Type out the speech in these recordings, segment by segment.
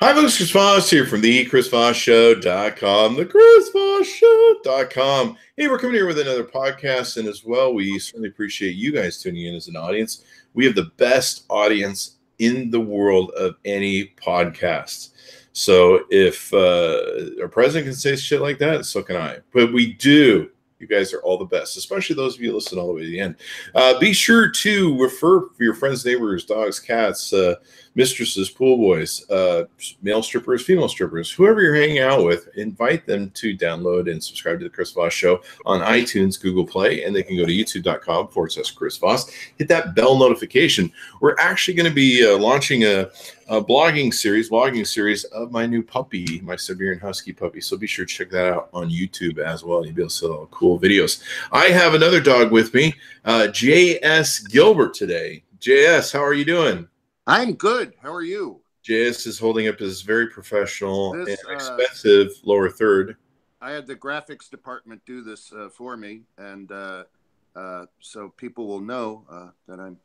Hi, folks. Chris Voss here from the chrisvossshow.com, the chrisvossshow.com. Hey, we're coming here with another podcast, and as well, we certainly appreciate you guys tuning in as an audience. We have the best audience in the world of any podcast. So if our president can say shit like that, so can I. But we do. You guys are all the best, especially those of you who listen all the way to the end. Be sure to refer for your friends, neighbors, dogs, cats, mistresses, pool boys, male strippers, female strippers, whoever you're hanging out with, invite them to download and subscribe to the Chris Voss Show on iTunes, Google Play, and they can go to youtube.com/Chris Voss. Hit that bell notification. We're actually going to be launching a vlogging series of my new puppy, my Siberian Husky puppy. So be sure to check that out on YouTube as well. You'll be able to see all cool videos. I have another dog with me, J.S. Gilbert today. J.S., how are you doing? I'm good. How are you? J.S. is holding up his very professional and expensive lower third. I had the graphics department do this for me, and so people will know that I'm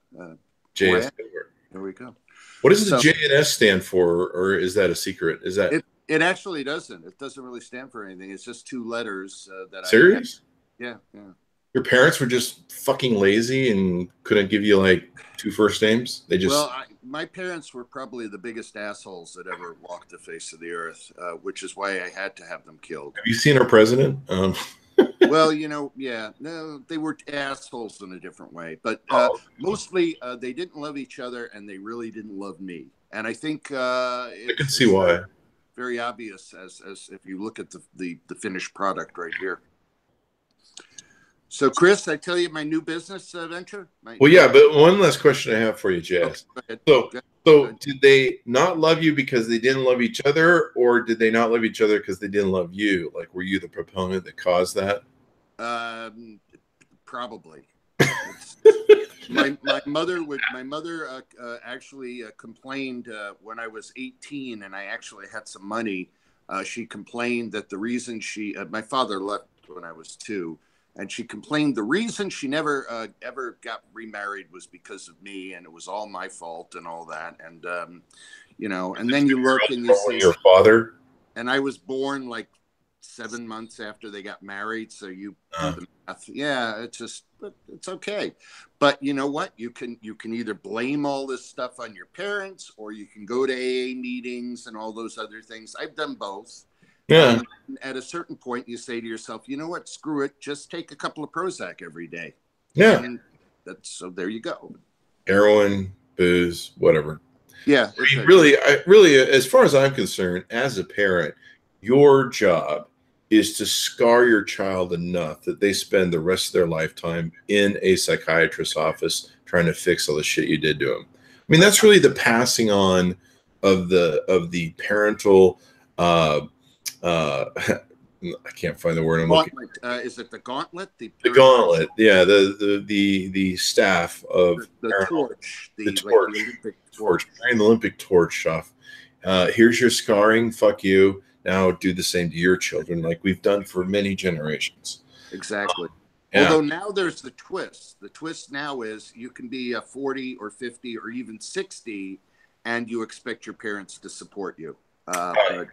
J.S. Gilbert. There we go. What does the J and S stand for, or is that a secret? Is that it actually doesn't. It doesn't really stand for anything. It's just two letters that serious? Yeah. Your parents were just fucking lazy and couldn't give you like two first names? They just my parents were probably the biggest assholes that ever walked the face of the earth, which is why I had to have them killed. Have you seen our president? Well, no, they were assholes in a different way, but mostly they didn't love each other, and they really didn't love me. And I think I can see why. Very obvious as if you look at the finished product right here. So, Chris, I tell you my new business venture. But one last question I have for you, Jess. So did they not love you because they didn't love each other, or did they not love each other because they didn't love you? Like, were you the proponent that caused that? Probably. my mother actually complained when I was 18 and I actually had some money. She complained that the reason my father left when I was 2. And she complained the reason she never ever got remarried was because of me, and it was all my fault and all that. And and then you look and you see your father. And I was born like 7 months after they got married, so you do the math. Yeah, it's okay. But you know what? You can either blame all this stuff on your parents, or you can go to AA meetings and all those other things. I've done both. Yeah. At a certain point, you say to yourself, you know what? Screw it. Just take a couple of Prozac every day. Yeah. And so there you go. Heroin, booze, whatever. Yeah. I mean, really, as far as I'm concerned, as a parent, your job is to scar your child enough that they spend the rest of their lifetime in a psychiatrist's office trying to fix all the shit you did to them. I mean, that's really the passing on of the parental. I can't find the word I'm looking. Is it the gauntlet? The gauntlet, yeah. The staff of the torch, the torch, carrying the Olympic torch off. Here's your scarring. Fuck you. Now do the same to your children, like we've done for many generations. Exactly. Yeah. Although now there's the twist. The twist now is you can be 40 or 50 or even 60, and you expect your parents to support you. Yeah.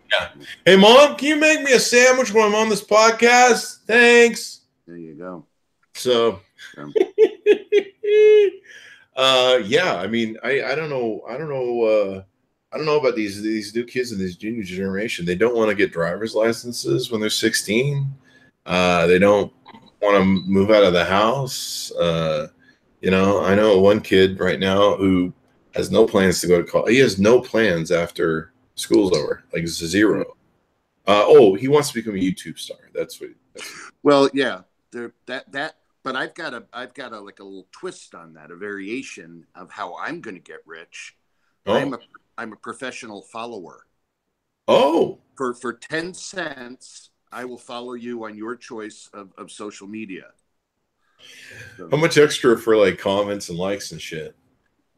Hey, Mom, can you make me a sandwich when I'm on this podcast? Thanks. There you go. So, yeah, I mean, I don't know about these new kids in this junior generation. They don't want to get driver's licenses when they're 16. They don't want to move out of the house. I know one kid right now who has no plans to go to college. He has no plans after school's over, like zero. He wants to become a YouTube star. That's what. Well, yeah, but I've got a like a little twist on that, a variation of how I'm going to get rich. I'm a professional follower. Oh, for 10 cents, I will follow you on your choice of social media. So, how much extra for like comments and likes and shit?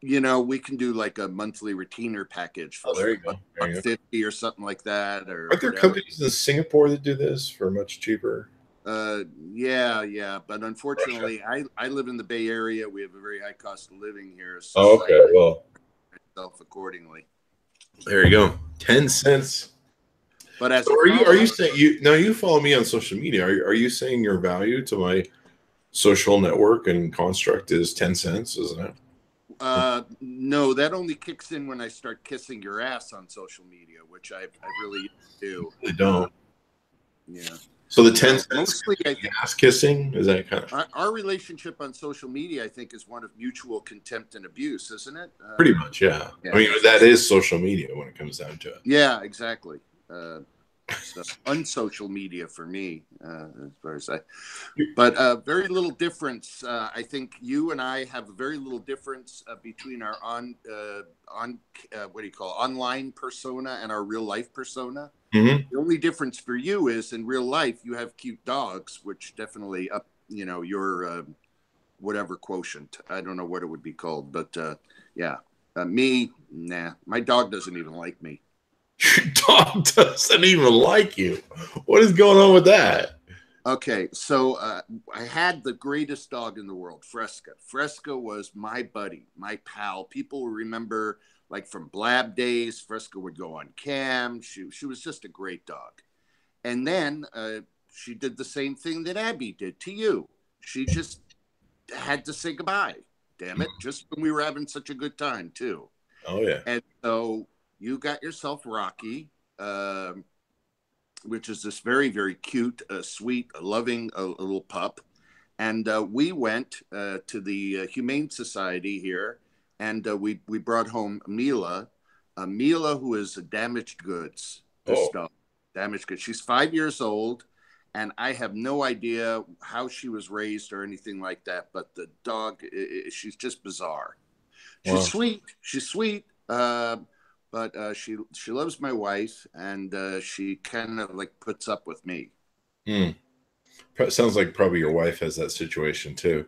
We can do like a monthly retainer package for there you go. $50 or something like that. Or aren't there companies in Singapore that do this for much cheaper? Yeah. But unfortunately, I live in the Bay Area. We have a very high cost of living here. So okay. Well, accordingly. There you go. 10 cents. But as So are you saying you follow me on social media? Are you saying your value to my social network and construct is 10 cents, isn't it? No, that only kicks in when I start kissing your ass on social media, which I really do. I don't. Yeah. So the 10 cents mostly ass kissing, is that kind of our relationship on social media? I think is one of mutual contempt and abuse, isn't it? Pretty much, yeah. I mean, that is social media when it comes down to it. Yeah, exactly. So unsocial media for me, as far as but very little difference. I think you and I have a very little difference between our online persona and our real life persona. Mm-hmm. The only difference for you is in real life you have cute dogs, which definitely up your whatever quotient. I don't know what it would be called, but me, nah. My dog doesn't even like me. Your dog doesn't even like you. What is going on with that? Okay, so I had the greatest dog in the world, Fresca. Fresca was my buddy, my pal. People remember, like from Blab days, Fresca would go on cam. She was just a great dog. And then she did the same thing that Abby did to you. She just had to say goodbye. Damn it, just when we were having such a good time, too. Oh, yeah. And so you got yourself Rocky, which is this very, very cute, sweet, loving little pup. And we went to the Humane Society here, and we brought home Mila, who is damaged goods. This dog, damaged goods. She's 5 years old, and I have no idea how she was raised or anything like that. But the dog, she's just bizarre. She's sweet. She's sweet. But she loves my wife, and she kind of like puts up with me. Sounds like probably your wife has that situation too.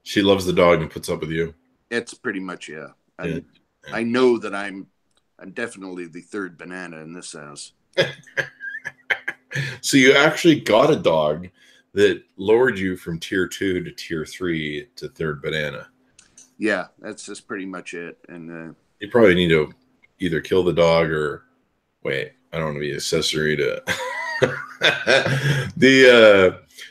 She loves the dog and puts up with you. It's pretty much yeah. I know that I'm definitely the third banana in this house. So you actually got a dog that lowered you from tier 2 to tier 3 to third banana. Yeah, that's just pretty much it. And you probably need to either kill the dog or wait. I don't want to be accessory to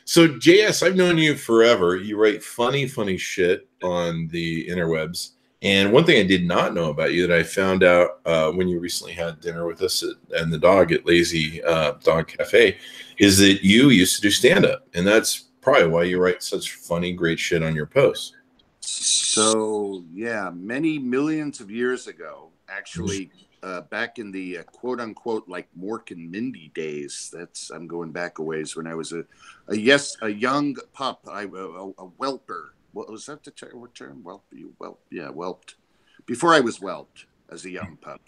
So JS, I've known you forever. You write funny shit on the interwebs. And one thing I did not know about you that I found out when you recently had dinner with us and the dog at Lazy Dog Cafe is that you used to do stand-up. And that's probably why you write such funny, great shit on your posts. So, yeah, many millions of years ago, actually, back in the quote-unquote like Mork and Mindy days, I'm going back a ways when I was a young pup, a whelper. What was that the term? What term? Yeah, whelped. Before I was whelped as a young pup.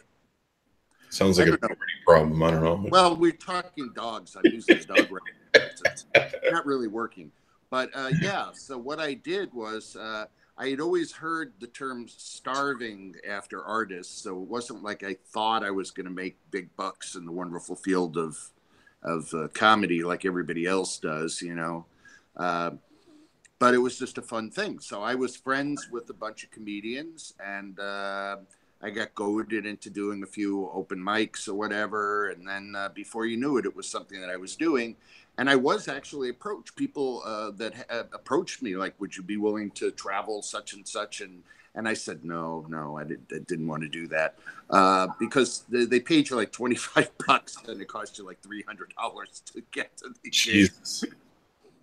Sounds like a pretty problem. I don't know. Well, we're talking dogs. I'm using the dog reference. It's not really working. But yeah, so what I did was I had always heard the term starving after artists. So it wasn't like I thought I was going to make big bucks in the wonderful field of comedy like everybody else does, you know. But it was just a fun thing. So I was friends with a bunch of comedians, and I got goaded into doing a few open mics or whatever. And then before you knew it, it was something that I was doing. And I was actually approached. People that approached me, like, would you be willing to travel such and such? And I said, no, I didn't want to do that because they paid you like $25 and it cost you like $300 to get to the gigs.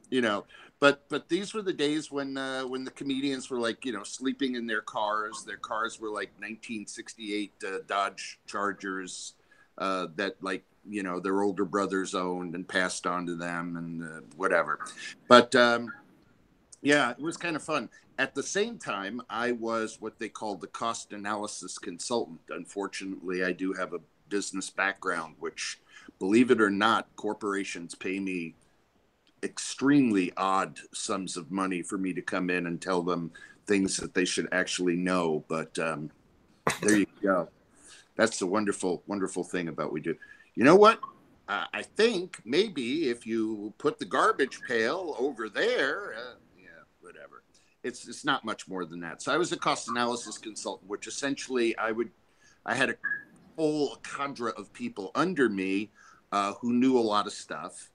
You know. But these were the days when the comedians were like, you know, sleeping in their cars. Their cars were like 1968 Dodge Chargers that, like, you know, their older brothers owned and passed on to them and whatever. But yeah, it was kind of fun. At the same time, I was what they call the cost analysis consultant. Unfortunately, I do have a business background, which, believe it or not, corporations pay me extremely odd sums of money for me to come in and tell them things that they should actually know. But there you go. That's the wonderful, wonderful thing about what we do. You know what? I think maybe if you put the garbage pail over there, yeah, whatever. It's not much more than that. So I was a cost analysis consultant, which essentially I had a whole cadre of people under me who knew a lot of stuff,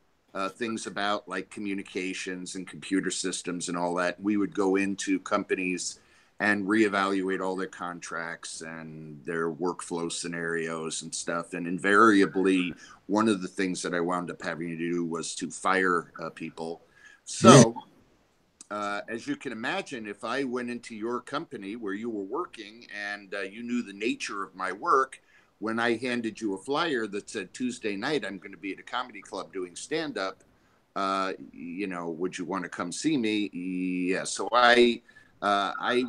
things about like communications and computer systems and all that. We would go into companies and reevaluate all their contracts and their workflow scenarios and stuff. And invariably, one of the things that I wound up having to do was to fire people. So, as you can imagine, if I went into your company where you were working and you knew the nature of my work, when I handed you a flyer that said Tuesday night, I'm going to be at a comedy club doing stand-up, you know, would you want to come see me? Yeah. So I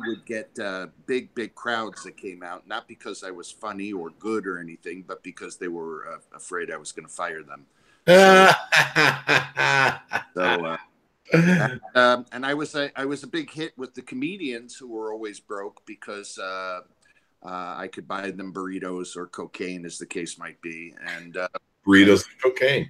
would get big crowds that came out, not because I was funny or good or anything, but because they were afraid I was going to fire them. And I was a big hit with the comedians who were always broke because I could buy them burritos or cocaine, as the case might be. And burritos and cocaine,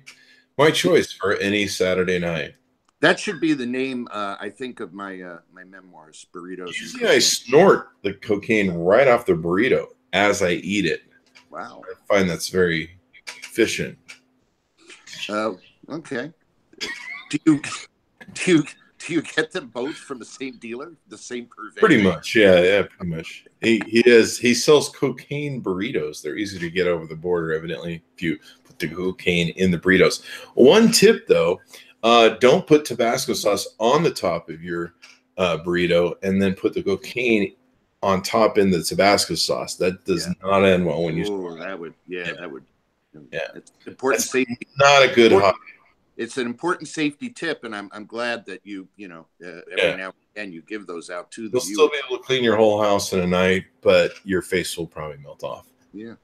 my choice for any Saturday night. That should be the name, I think, of my my memoirs, burritos. Usually I snort the cocaine right off the burrito as I eat it. Wow. I find that's very efficient. Okay. Do you get them both from the same dealer, the same purveyor? Pretty much, yeah, pretty much. He sells cocaine burritos. They're easy to get over the border, evidently, if you put the cocaine in the burritos. One tip, though. Don't put Tabasco sauce on the top of your burrito and then put the cocaine on top in the Tabasco sauce. That does not end well when you. That would. Yeah, it's important safety. Not a good hobby. It's an important safety tip, and I'm glad that you know every now and then you give those out to the You'll still be able to clean your whole house in a night, but your face will probably melt off. Yeah.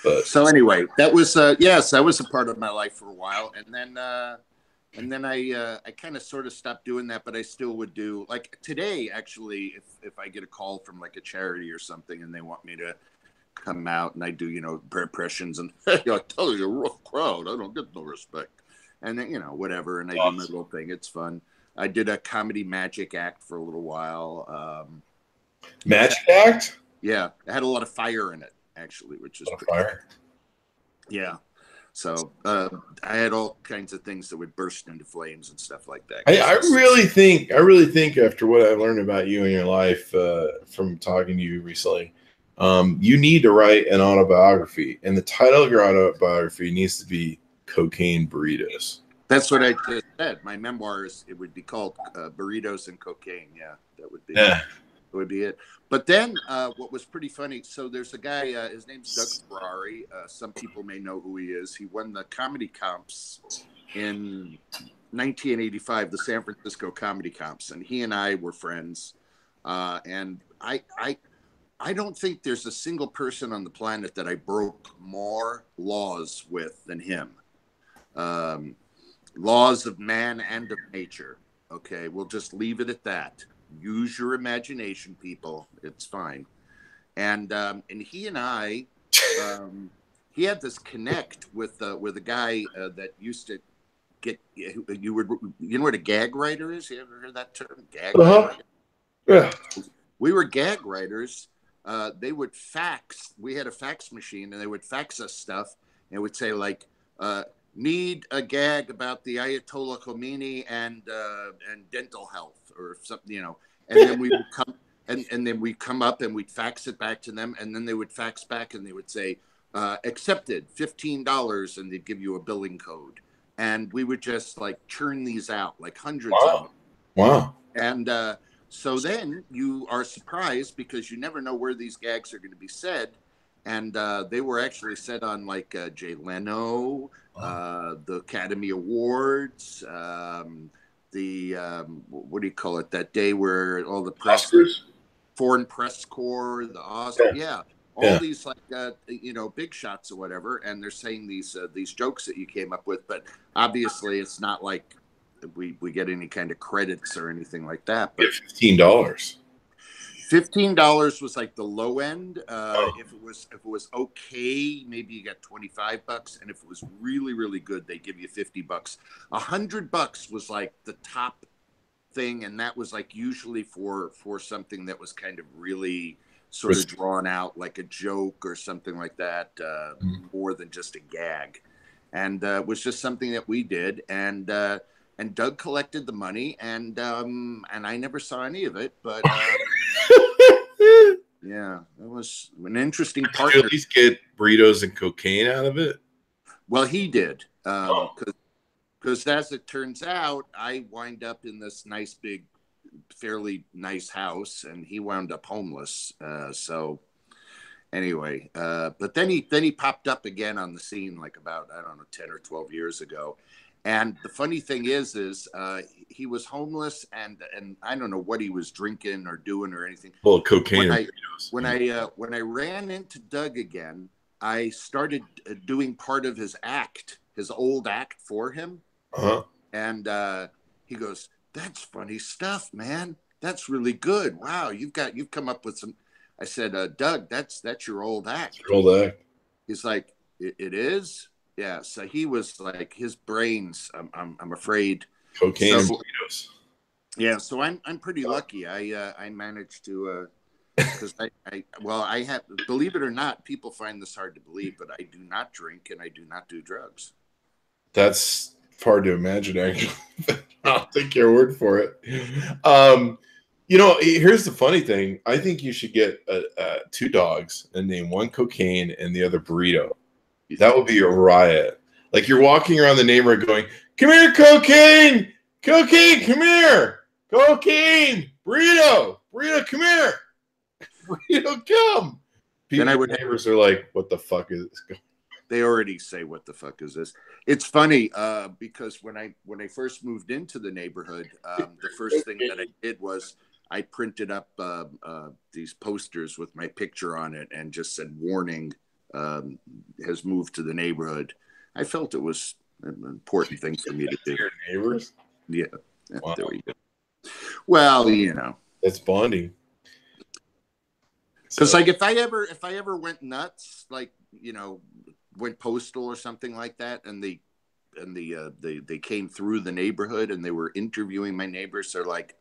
But so anyway, that was that was a part of my life for a while, and then I kind of sort of stopped doing that, but I still would do, like today, actually, if I get a call from like a charity or something and they want me to come out and I do, you know, impressions and I tell you, a rough crowd, I don't get no respect. And then, you know, whatever. And I do my little thing. It's fun. I did a comedy magic act for a little while. Magic act? Yeah. It had a lot of fire in it, actually, which is pretty fire. Yeah. So I had all kinds of things that would burst into flames and stuff like that. I really think after what I learned about you and your life from talking to you recently, you need to write an autobiography, and the title of your autobiography needs to be Cocaine Burritos. That's what I just said. My memoirs, it would be called Burritos and Cocaine. Yeah, that would be. Yeah. It would be it. But then what was pretty funny, so there's a guy, his name's Doug Ferrari. Some people may know who he is. He won the comedy comps in 1985, the San Francisco comedy comps. And he and I were friends. And I don't think there's a single person on the planet that I broke more laws with than him. Laws of man and of nature. Okay, we'll just leave it at that. Use your imagination, people. It's fine. And he and I, he had this connect with a guy that used to get you know what a gag writer is? You ever heard that term? Gag writer? Yeah. We were gag writers. They would fax. We had a fax machine, and they would fax us stuff. And it would say like, need a gag about the Ayatollah Khomeini and dental health or something, you know. And then we would come and then we'd come up and we'd fax it back to them, and then they would fax back and they would say accepted, $15, and they'd give you a billing code. And we would just like churn these out, like hundreds of them. Wow. And so then you are surprised because you never know where these gags are going to be said. And they were actually said on like Jay Leno, the Academy Awards, the what do you call it? That day where all the press, foreign press corps, the Oscars, all these like you know, big shots or whatever. And they're saying these jokes that you came up with, but obviously it's not like we get any kind of credits or anything like that. But $15. $15 was like the low end. If it was okay, maybe you got $25, and if it was really, really good, they give you $50. $100 was like the top thing, and that was like usually for something that was kind of really sort of drawn out like a joke or something like that, more than just a gag. And it was just something that we did. And Doug collected the money, and I never saw any of it. But yeah, it was an interesting partner. Did you at least get burritos and cocaine out of it? Well, he did. Because as it turns out, I wind up in this nice, big, fairly nice house, and he wound up homeless. So anyway, but then he popped up again on the scene like about, I don't know, 10 or 12 years ago. And the funny thing is he was homeless, and I don't know what he was drinking or doing or anything. Well, cocaine. When I ran into Doug again, I started doing part of his act, his old act for him. Uh-huh. And he goes, "That's funny stuff, man. That's really good. Wow, you've come up with some." I said, "Doug, that's your old act." Your old act. He's like, "It is." Yeah. So he was like, his brains. I'm afraid. Cocaine and burritos. Yeah. So I'm pretty lucky. I managed to. Because I have, believe it or not, people find this hard to believe, but I do not drink and I do not do drugs. That's hard to imagine, actually. I'll take your word for it. Here's the funny thing. I think you should get 2 dogs and name one cocaine and the other burrito. That would be a riot. Like you're walking around the neighborhood going, "Come here, cocaine! Cocaine, come here! Cocaine! Burrito! Burrito, come here! Burrito, come!" Neighbors are like, "What the fuck is this?" They already say, "What the fuck is this?" It's funny because when I first moved into the neighborhood, the first thing that I did was I printed up these posters with my picture on it and just said, "Warning, has moved to the neighborhood." I felt it was an important thing for me to do. Your neighbors? Yeah. Wow. There we go. Well, that's bonding. Because like if I ever went nuts, like went postal or something like that, and they came through the neighborhood and they were interviewing my neighbors, they're like,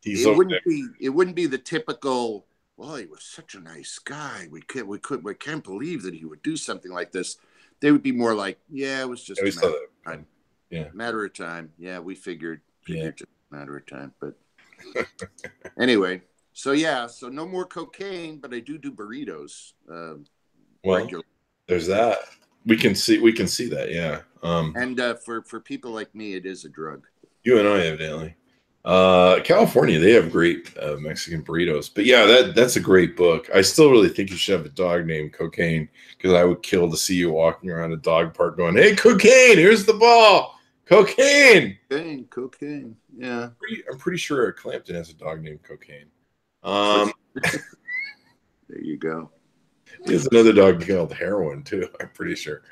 it wouldn't be the typical, "Well, he was such a nice guy. We can't believe that he would do something like this." They would be more like, "Yeah, it was just a matter of time. Yeah, matter of time. Yeah, we figured just a matter of time." But anyway. So no more cocaine, but I do burritos. Regularly. There's that. We can see that, yeah. And for people like me, it is a drug. You and I, evidently. California, they have great Mexican burritos. But yeah, that's a great book. I still really think you should have a dog named Cocaine, because I would kill to see you walking around a dog park going, "Hey, Cocaine, here's the ball. Cocaine." Cocaine. Yeah. I'm pretty sure Clampton has a dog named Cocaine. There you go. There's another dog called Heroin too. I'm pretty sure.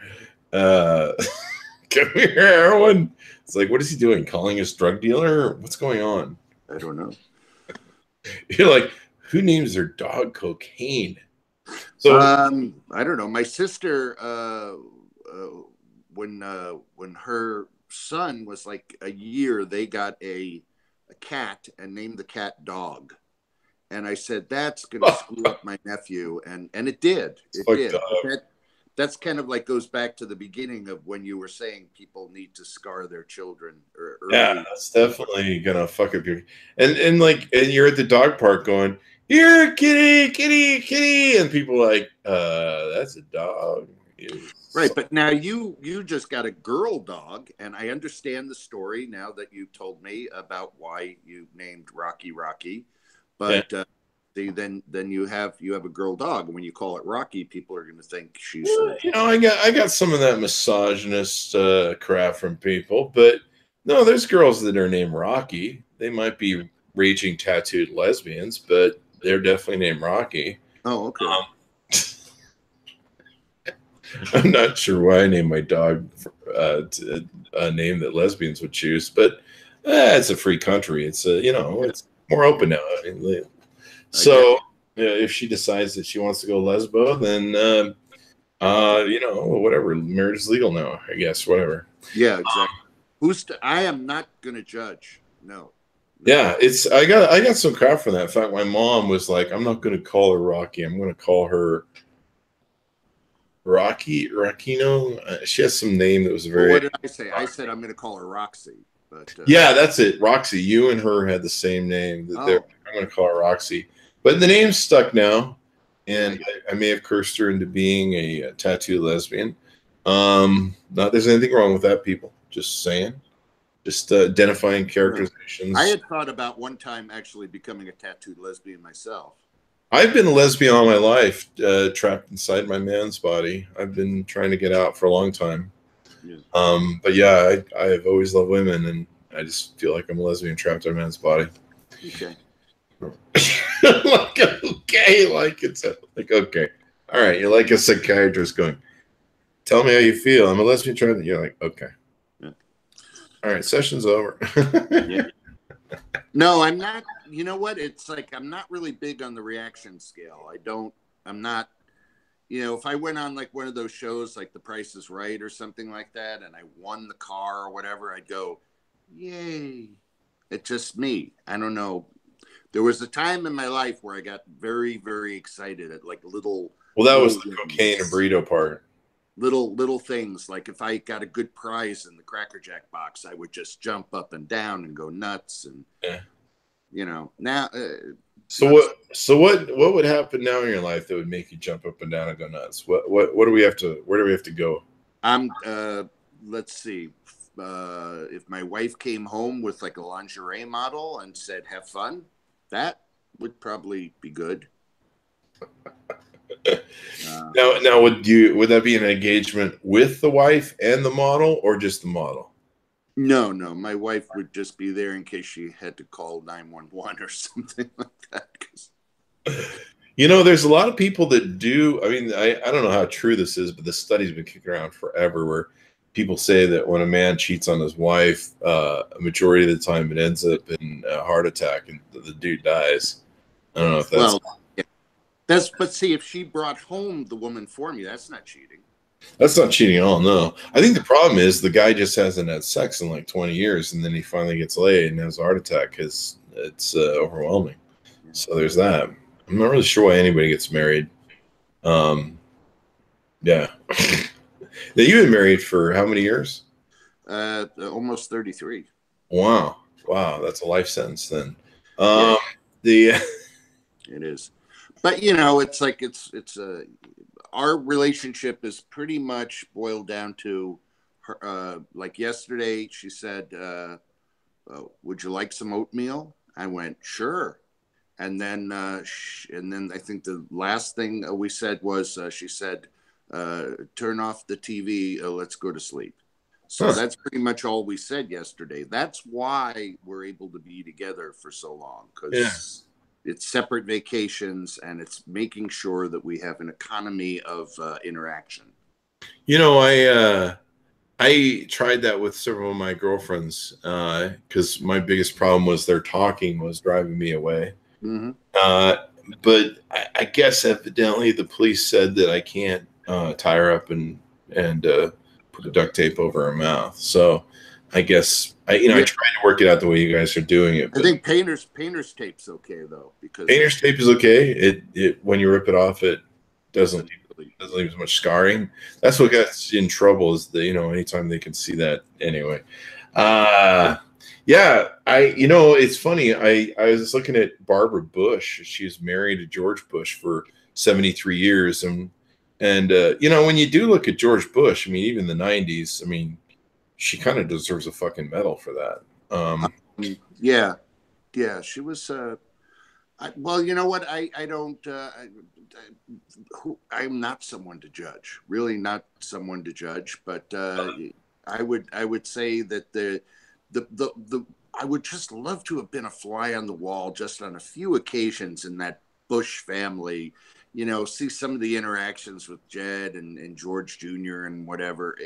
Come here, Heroin. It's like, what is he doing? Calling his drug dealer? What's going on? I don't know. You're like, who names their dog Cocaine? So I don't know. My sister, when her son was like a year, they got a cat and named the cat Dog. And I said, "That's going to screw up my nephew." And it did. It did. That's kind of like goes back to the beginning of when you were saying people need to scar their children. Yeah, that's definitely going to fuck up your... And you're at the dog park going, "Here, kitty, kitty, kitty." And people are like, that's a dog. Right. But now you just got a girl dog. And I understand the story now that you told me about why you named Rocky. But then you have a girl dog, and when you call it Rocky, people are going to think she's. I got some of that misogynist crap from people, but no, there's girls that are named Rocky. They might be raging tattooed lesbians, but they're definitely named Rocky. Oh, okay. I'm not sure why I named my dog a name that lesbians would choose, but it's a free country. It's it's more open now. So if she decides that she wants to go lesbo, then whatever, marriage is legal now, I guess. Whatever. Yeah, exactly. I am not going to judge. No. Yeah, I got some crap for that. In fact, my mom was like, "I'm not going to call her Rocky. I'm going to call her Rockino." She has some name that was very. Well, what did I say? I said I'm going to call her Roxy. But yeah, that's it. Roxy. You and her had the same name. I'm going to call her Roxy. But the name's stuck now, and I may have cursed her into being a tattoo lesbian. Not there's anything wrong with that, people. Just saying. Just identifying characterizations. I had thought about one time actually becoming a tattooed lesbian myself. I've been a lesbian all my life, trapped inside my man's body. I've been trying to get out for a long time. Yeah. But yeah, I have always loved women, and I just feel like I'm a lesbian trapped in a man's body. Okay. Like, okay, like it's like, okay. All right, you're like a psychiatrist going, tell me how you feel. I'm a lesbian trapped. You're like, okay. All right, session's over. Yeah. No, I'm not. You know what? It's like I'm not really big on the reaction scale. I'm not, if I went on like one of those shows like The Price is Right or something like that and I won the car or whatever, I'd go, yay. It's just me. I don't know. There was a time in my life where I got very, very excited at like little. Well, that was the cocaine and burrito part. Little things, like if I got a good prize in the Cracker Jack box, I would just jump up and down and go nuts. And now. So what would happen now in your life that would make you jump up and down and go nuts? What do we have to? Where do we have to go? Let's see. If my wife came home with like a lingerie model and said, "Have fun," that would probably be good. Now would that be an engagement with the wife and the model, or just the model? No, my wife would just be there in case she had to call 911 or something like that. There's a lot of people that do. I mean, I don't know how true this is, but the study's been kicking around forever where people say that when a man cheats on his wife, a majority of the time it ends up in a heart attack and the dude dies. I don't know if that's. But see, if she brought home the woman for me, that's not cheating. That's not cheating at all, no. I think the problem is the guy just hasn't had sex in like 20 years, and then he finally gets laid and has a heart attack because it's overwhelming. So there's that. I'm not really sure why anybody gets married. Yeah. Now, you've been married for how many years? Almost 33. Wow, that's a life sentence then. It is. But it's like it's our relationship is pretty much boiled down to her. Like yesterday, she said, "Would you like some oatmeal?" I went, "Sure." And then I think the last thing we said was she said, "Turn off the TV. Let's go to sleep." So that's pretty much all we said yesterday. That's why we're able to be together for so long, because it's separate vacations and it's making sure that we have an economy of interaction. I tried that with several of my girlfriends because my biggest problem was their talking was driving me away. Mm-hmm. But I guess evidently the police said that I can't tie her up and put a duct tape over her mouth. So I guess I tried to work it out the way you guys are doing it. I think painter's tape's okay though, because painter's tape is okay. It when you rip it off, it doesn't leave as much scarring. That's what gets in trouble is anytime they can see that anyway. It's funny. I was looking at Barbara Bush. She was married to George Bush for 73 years, and when you do look at George Bush, I mean, even the 90s, I mean, she kind of deserves a fucking medal for that. Yeah, she was. Well, you know what? I don't. I'm not someone to judge. Really, not someone to judge. But I would say that I would just love to have been a fly on the wall just on a few occasions in that Bush family. See some of the interactions with Jed and George Jr. and whatever.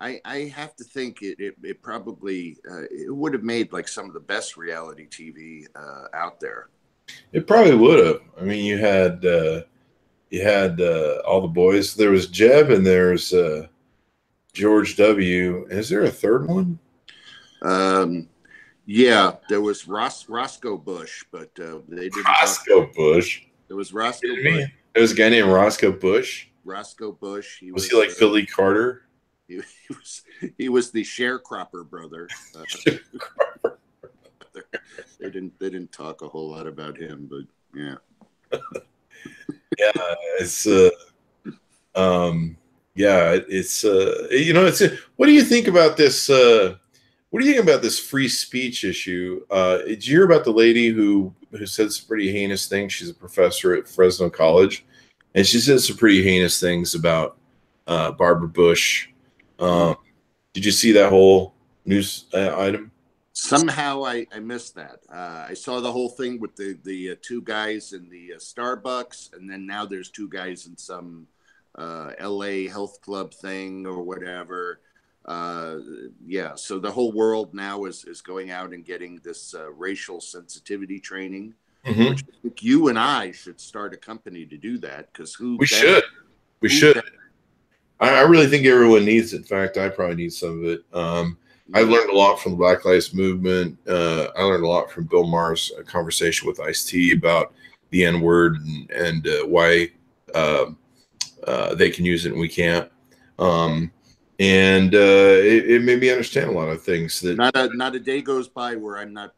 I have to think it probably it would have made like some of the best reality TV out there. It probably would have. I mean, you had all the boys. There was Jeb and there's George W. Is there a third one? Yeah, there was Roscoe Bush, but they didn't. Roscoe Bush. There was Roscoe Bush. There was a guy named Roscoe Bush. Roscoe Bush. Was he like Billy Carter? He was the sharecropper brother. They didn't talk a whole lot about him, but yeah. Yeah, it's what do you think about this? What do you think about this free speech issue? Did you hear about the lady who said some pretty heinous things? She's a professor at Fresno College, and she said some pretty heinous things about Barbara Bush. Did you see that whole news item? Somehow I missed that. I saw the whole thing with the two guys in the Starbucks, and then now there's two guys in some LA health club thing or whatever. Yeah, so the whole world now is going out and getting this racial sensitivity training, which I think you and I should start a company to do that, because we should. I really think everyone needs it. In fact, I probably need some of it. I learned a lot from the Black Lives Movement. I learned a lot from Bill Maher's conversation with Ice-T about the N-word and why they can use it and we can't. It made me understand a lot of things. That not a day goes by where I'm not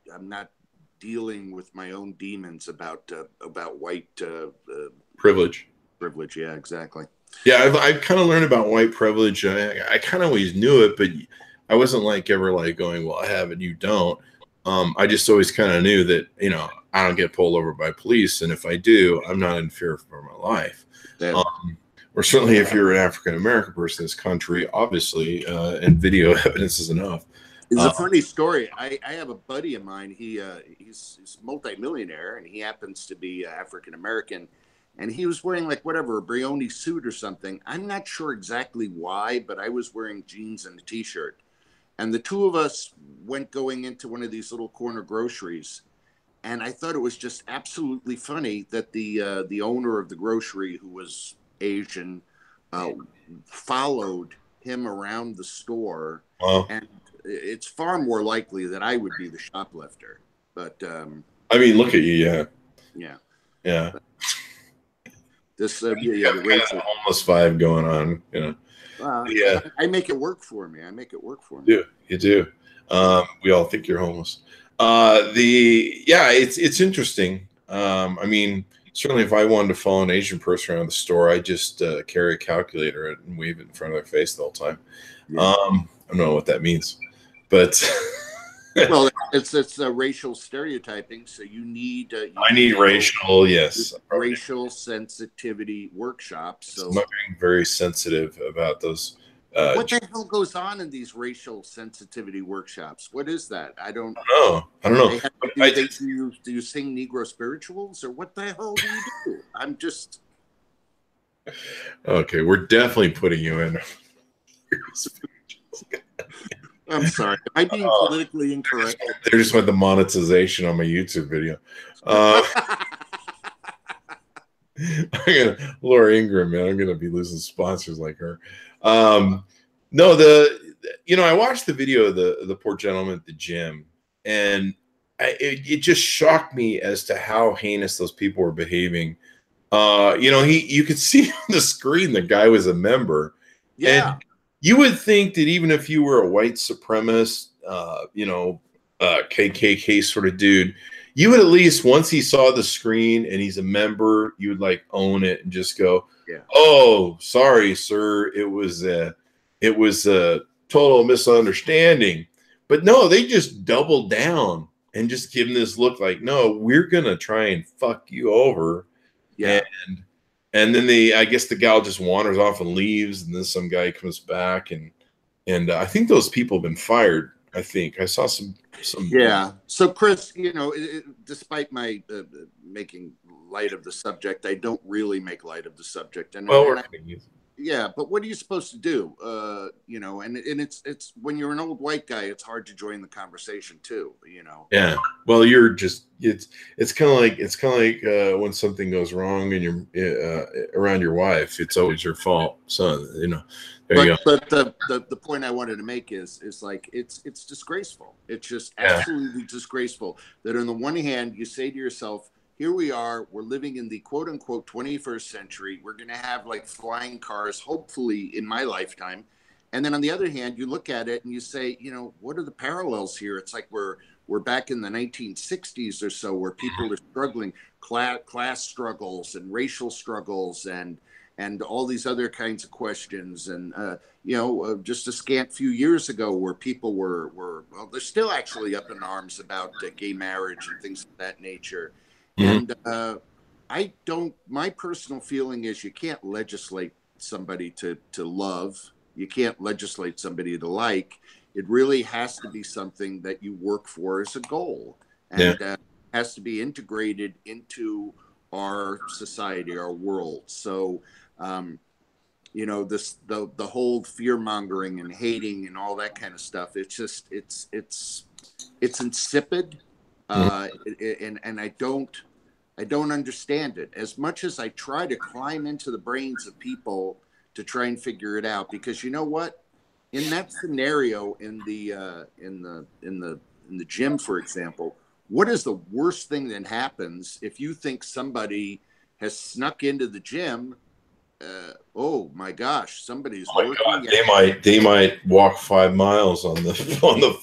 dealing with my own demons about white privilege. Privilege, yeah, exactly. Yeah, I've kind of learned about white privilege. I kind of always knew it, but I wasn't ever going, well, I have it, you don't. I just always kind of knew that, I don't get pulled over by police. And if I do, I'm not in fear for my life. Yeah. Or certainly if you're an African-American person in this country, obviously, and video evidence is enough. It's a funny story. I have a buddy of mine. He's multimillionaire, and he happens to be African-American. And he was wearing a Brioni suit or something. I'm not sure exactly why, but I was wearing jeans and a T-shirt. And the two of us went going into one of these little corner groceries. And I thought it was just absolutely funny that the owner of the grocery, who was Asian, followed him around the store. Wow. And it's far more likely that I would be the shoplifter. But I mean, look at you, yeah. Yeah. The racial homeless vibe going on, yeah. I make it work for me. You do. We all think you're homeless. It's interesting. I mean, certainly if I wanted to follow an Asian person around the store, I just carry a calculator and wave it in front of their face the whole time. Yeah. I don't know what that means, but well, it's a racial stereotyping. So you need. I need racial, yes, racial sensitivity workshops. So I'm not being very sensitive about those. What the hell goes on in these racial sensitivity workshops? What is that? I don't know. Do you sing Negro spirituals, or what the hell do you do? I'm just. Okay, we're definitely putting you in. I'm sorry. Am I being politically incorrect? They just went the monetization on my YouTube video. Laura Ingraham, man, I'm gonna be losing sponsors like her. I watched the video of the poor gentleman at the gym, and it just shocked me as to how heinous those people were behaving. You could see on the screen the guy was a member. Yeah. And you would think that even if you were a white supremacist, KKK sort of dude, you would at least, once he saw the screen and he's a member, you would own it and just go, yeah. Oh, sorry, sir. It was a total misunderstanding. But no, they just doubled down and just give him this look like, no, we're going to try and fuck you over. Yeah. And then I guess the gal just wanders off and leaves, and then some guy comes back, and I think those people have been fired. I think I saw some. Yeah. So Chris, despite my making light of the subject, I don't really make light of the subject. And well, yeah, but what are you supposed to do? You know, and it's when you're an old white guy, it's hard to join the conversation too, you know. Yeah. Well, you're just it's kind of like when something goes wrong and you're around your wife, it's always your fault. So, you know, there you go. But the point I wanted to make is like it's disgraceful. It's just absolutely disgraceful that on the one hand you say to yourself, here we are, we're living in the quote unquote 21st century. We're going to have like flying cars, hopefully in my lifetime. And then on the other hand, you look at it and you say, you know, what are the parallels here? It's like we're back in the 1960s or so, where people are struggling, class struggles and racial struggles and all these other kinds of questions. And, you know, just a scant few years ago where people were well, they're still actually up in arms about gay marriage and things of that nature. And my personal feeling is you can't legislate somebody to love. You can't legislate somebody to like. It really has to be something that you work for as a goal, and has to be integrated into our society, our world. So, you know, the whole fear mongering and hating and all that kind of stuff. It's just it's insipid, and I don't understand it as much as I try to climb into the brains of people to try and figure it out. Because you know what, in that scenario, in the gym, for example, what is the worst thing that happens if you think somebody has snuck into the gym? Oh my gosh, somebody's working. God, they might walk 5 miles on the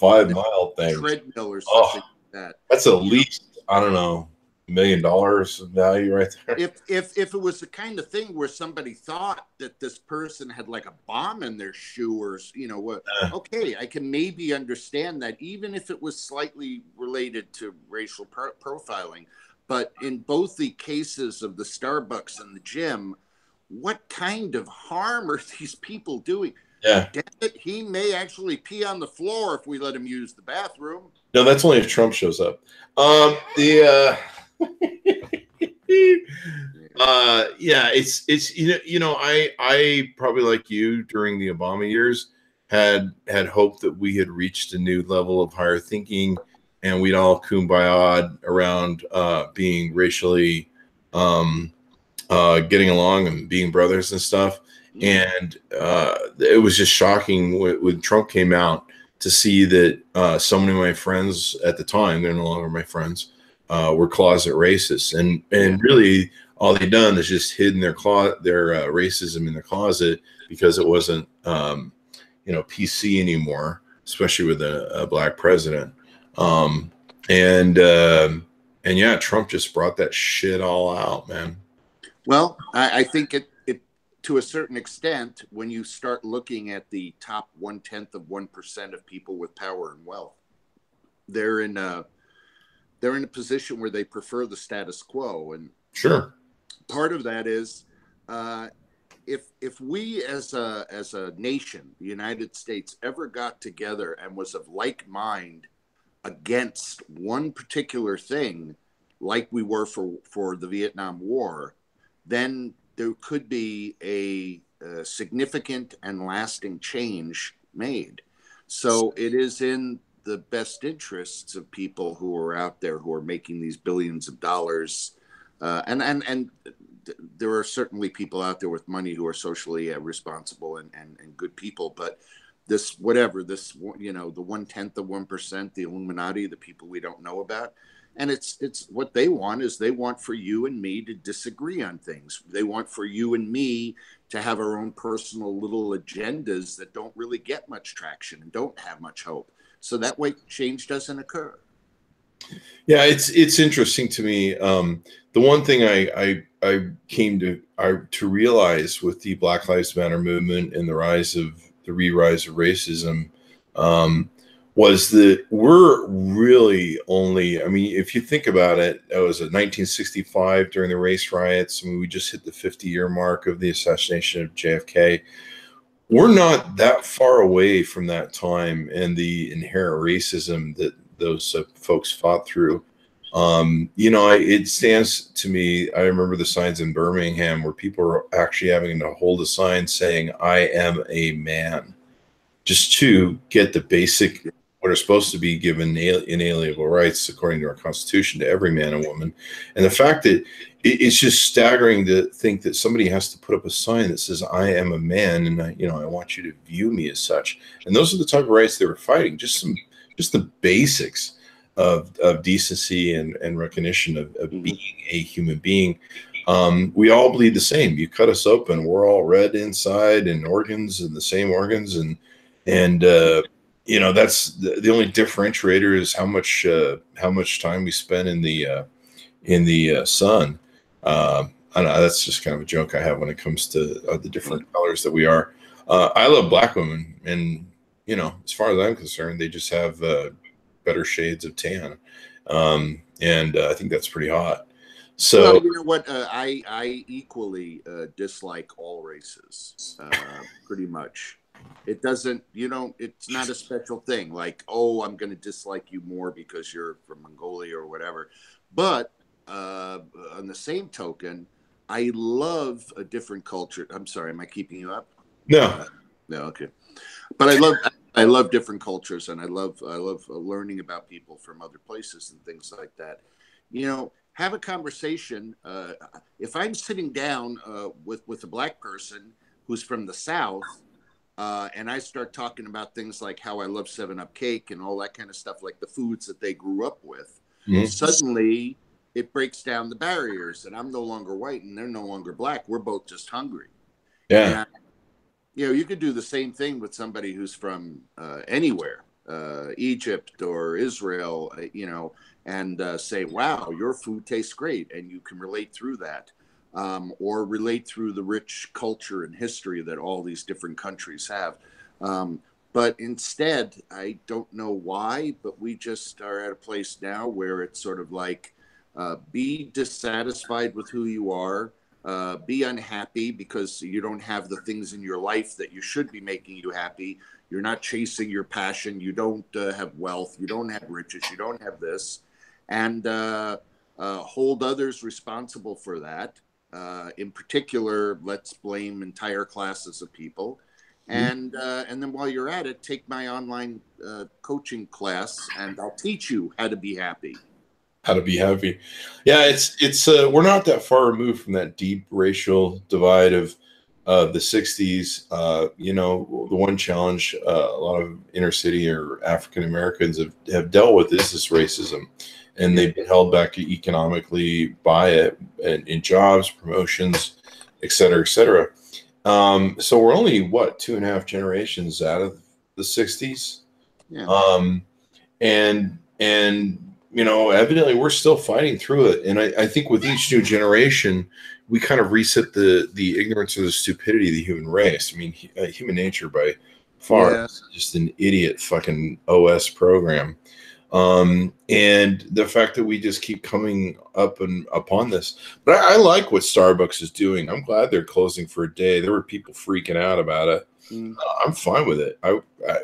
5 mile thing, treadmill or something like that. That's at least, I don't know, $1 million of value right there. If it was the kind of thing where somebody thought that this person had like a bomb in their shoe, or, you know what, okay, I can maybe understand that, even if it was slightly related to racial profiling. But in both the cases of the Starbucks and the gym, what kind of harm are these people doing? Yeah. Damn it, he may actually pee on the floor if we let him use the bathroom. No, that's only if Trump shows up. Yeah, it's you know, I probably, like you, during the Obama years had hoped that we had reached a new level of higher thinking, and we'd all kumbaya around being racially getting along and being brothers and stuff. And it was just shocking when Trump came out to see that so many of my friends at the time, they're no longer my friends, were closet racists, and really all they'd done is just hidden their racism in their closet, because it wasn't you know, PC anymore, especially with a black president. And yeah, Trump just brought that shit all out, man. Well, I think it to a certain extent, when you start looking at the top 0.1% of people with power and wealth, they're in a position where they prefer the status quo. And sure, part of that is if we as a nation, the United States, ever got together and was of like mind against one particular thing, like we were for the Vietnam War, then there could be a significant and lasting change made. So it is in the best interests of people who are out there who are making these billions of dollars, and there are certainly people out there with money who are socially responsible and good people. But this, you know, the 0.1%, the Illuminati, the people we don't know about. And it's what they want is they want for you and me to disagree on things. They want for you and me to have our own personal little agendas that don't really get much traction and don't have much hope. So that way change doesn't occur. Yeah, it's interesting to me. The one thing I came to realize with the Black Lives Matter movement and the re-rise of racism was that we're really only, I mean, if you think about it, it was 1965 during the race riots. I mean, we just hit the 50-year mark of the assassination of JFK. We're not that far away from that time and the inherent racism that those folks fought through. It stands to me. I remember the signs in Birmingham where people are actually having to hold a sign saying, "I am a man," just to get the basic, what are supposed to be given inalienable rights according to our Constitution to every man and woman. And the fact that it's just staggering to think that somebody has to put up a sign that says, "I am a man, and I want you to view me as such." And those are the type of rights they were fighting. Just the basics of decency and recognition of being a human being. We all bleed the same. You cut us open, we're all red inside, and organs and the same organs, and that's the only differentiator is how much time we spend in the sun. I don't know, that's just kind of a joke I have when it comes to the different colors that we are. I love black women, and as far as I'm concerned, they just have better shades of tan, and I think that's pretty hot. So, well, you know what? I equally dislike all races, pretty much. It doesn't, it's not a special thing. Like, oh, I'm going to dislike you more because you're from Mongolia or whatever. But on the same token, I love a different culture. I'm sorry, am I keeping you up? No. No, okay. But I love different cultures, and I love learning about people from other places and things like that. Have a conversation. If I'm sitting down with a black person who's from the South, and I start talking about things like how I love 7-Up cake and all that kind of stuff, like the foods that they grew up with, suddenly it breaks down the barriers, and I'm no longer white and they're no longer black. We're both just hungry. Yeah. And, you could do the same thing with somebody who's from anywhere, Egypt or Israel, and say, wow, your food tastes great. And you can relate through that, or relate through the rich culture and history that all these different countries have. But instead, I don't know why, but we just are at a place now where it's sort of like, be dissatisfied with who you are. Be unhappy because you don't have the things in your life that you should be making you happy. You're not chasing your passion. You don't have wealth. You don't have riches. You don't have this. And hold others responsible for that. In particular, let's blame entire classes of people. And then while you're at it, take my online coaching class, and I'll teach you how to be happy. How to be happy. Yeah, it's we're not that far removed from that deep racial divide of the 60s. The one challenge a lot of inner city or African Americans have dealt with is this racism, and they've been held back economically by it, and in jobs, promotions, et cetera, et cetera. So we're only 2.5 generations out of the 60s. Yeah. And evidently we're still fighting through it. And I think with each new generation, we kind of reset the ignorance or the stupidity of the human race. I mean, human nature by far is just an idiot fucking OS program. And the fact that we just keep coming up and upon this. But I like what Starbucks is doing. I'm glad they're closing for a day. There were people freaking out about it. I'm fine with it.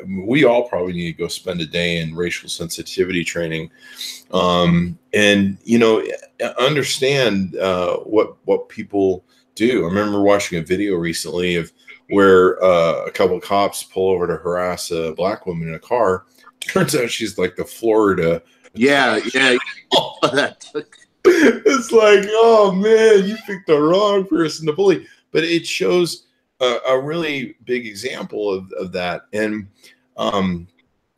We all probably need to go spend a day in racial sensitivity training, and understand what people do. I remember watching a video recently of where a couple of cops pull over to harass a black woman in a car. Turns out she's like the Florida. Yeah. It's like, oh man, you picked the wrong person to bully. But it shows a really big example of that. And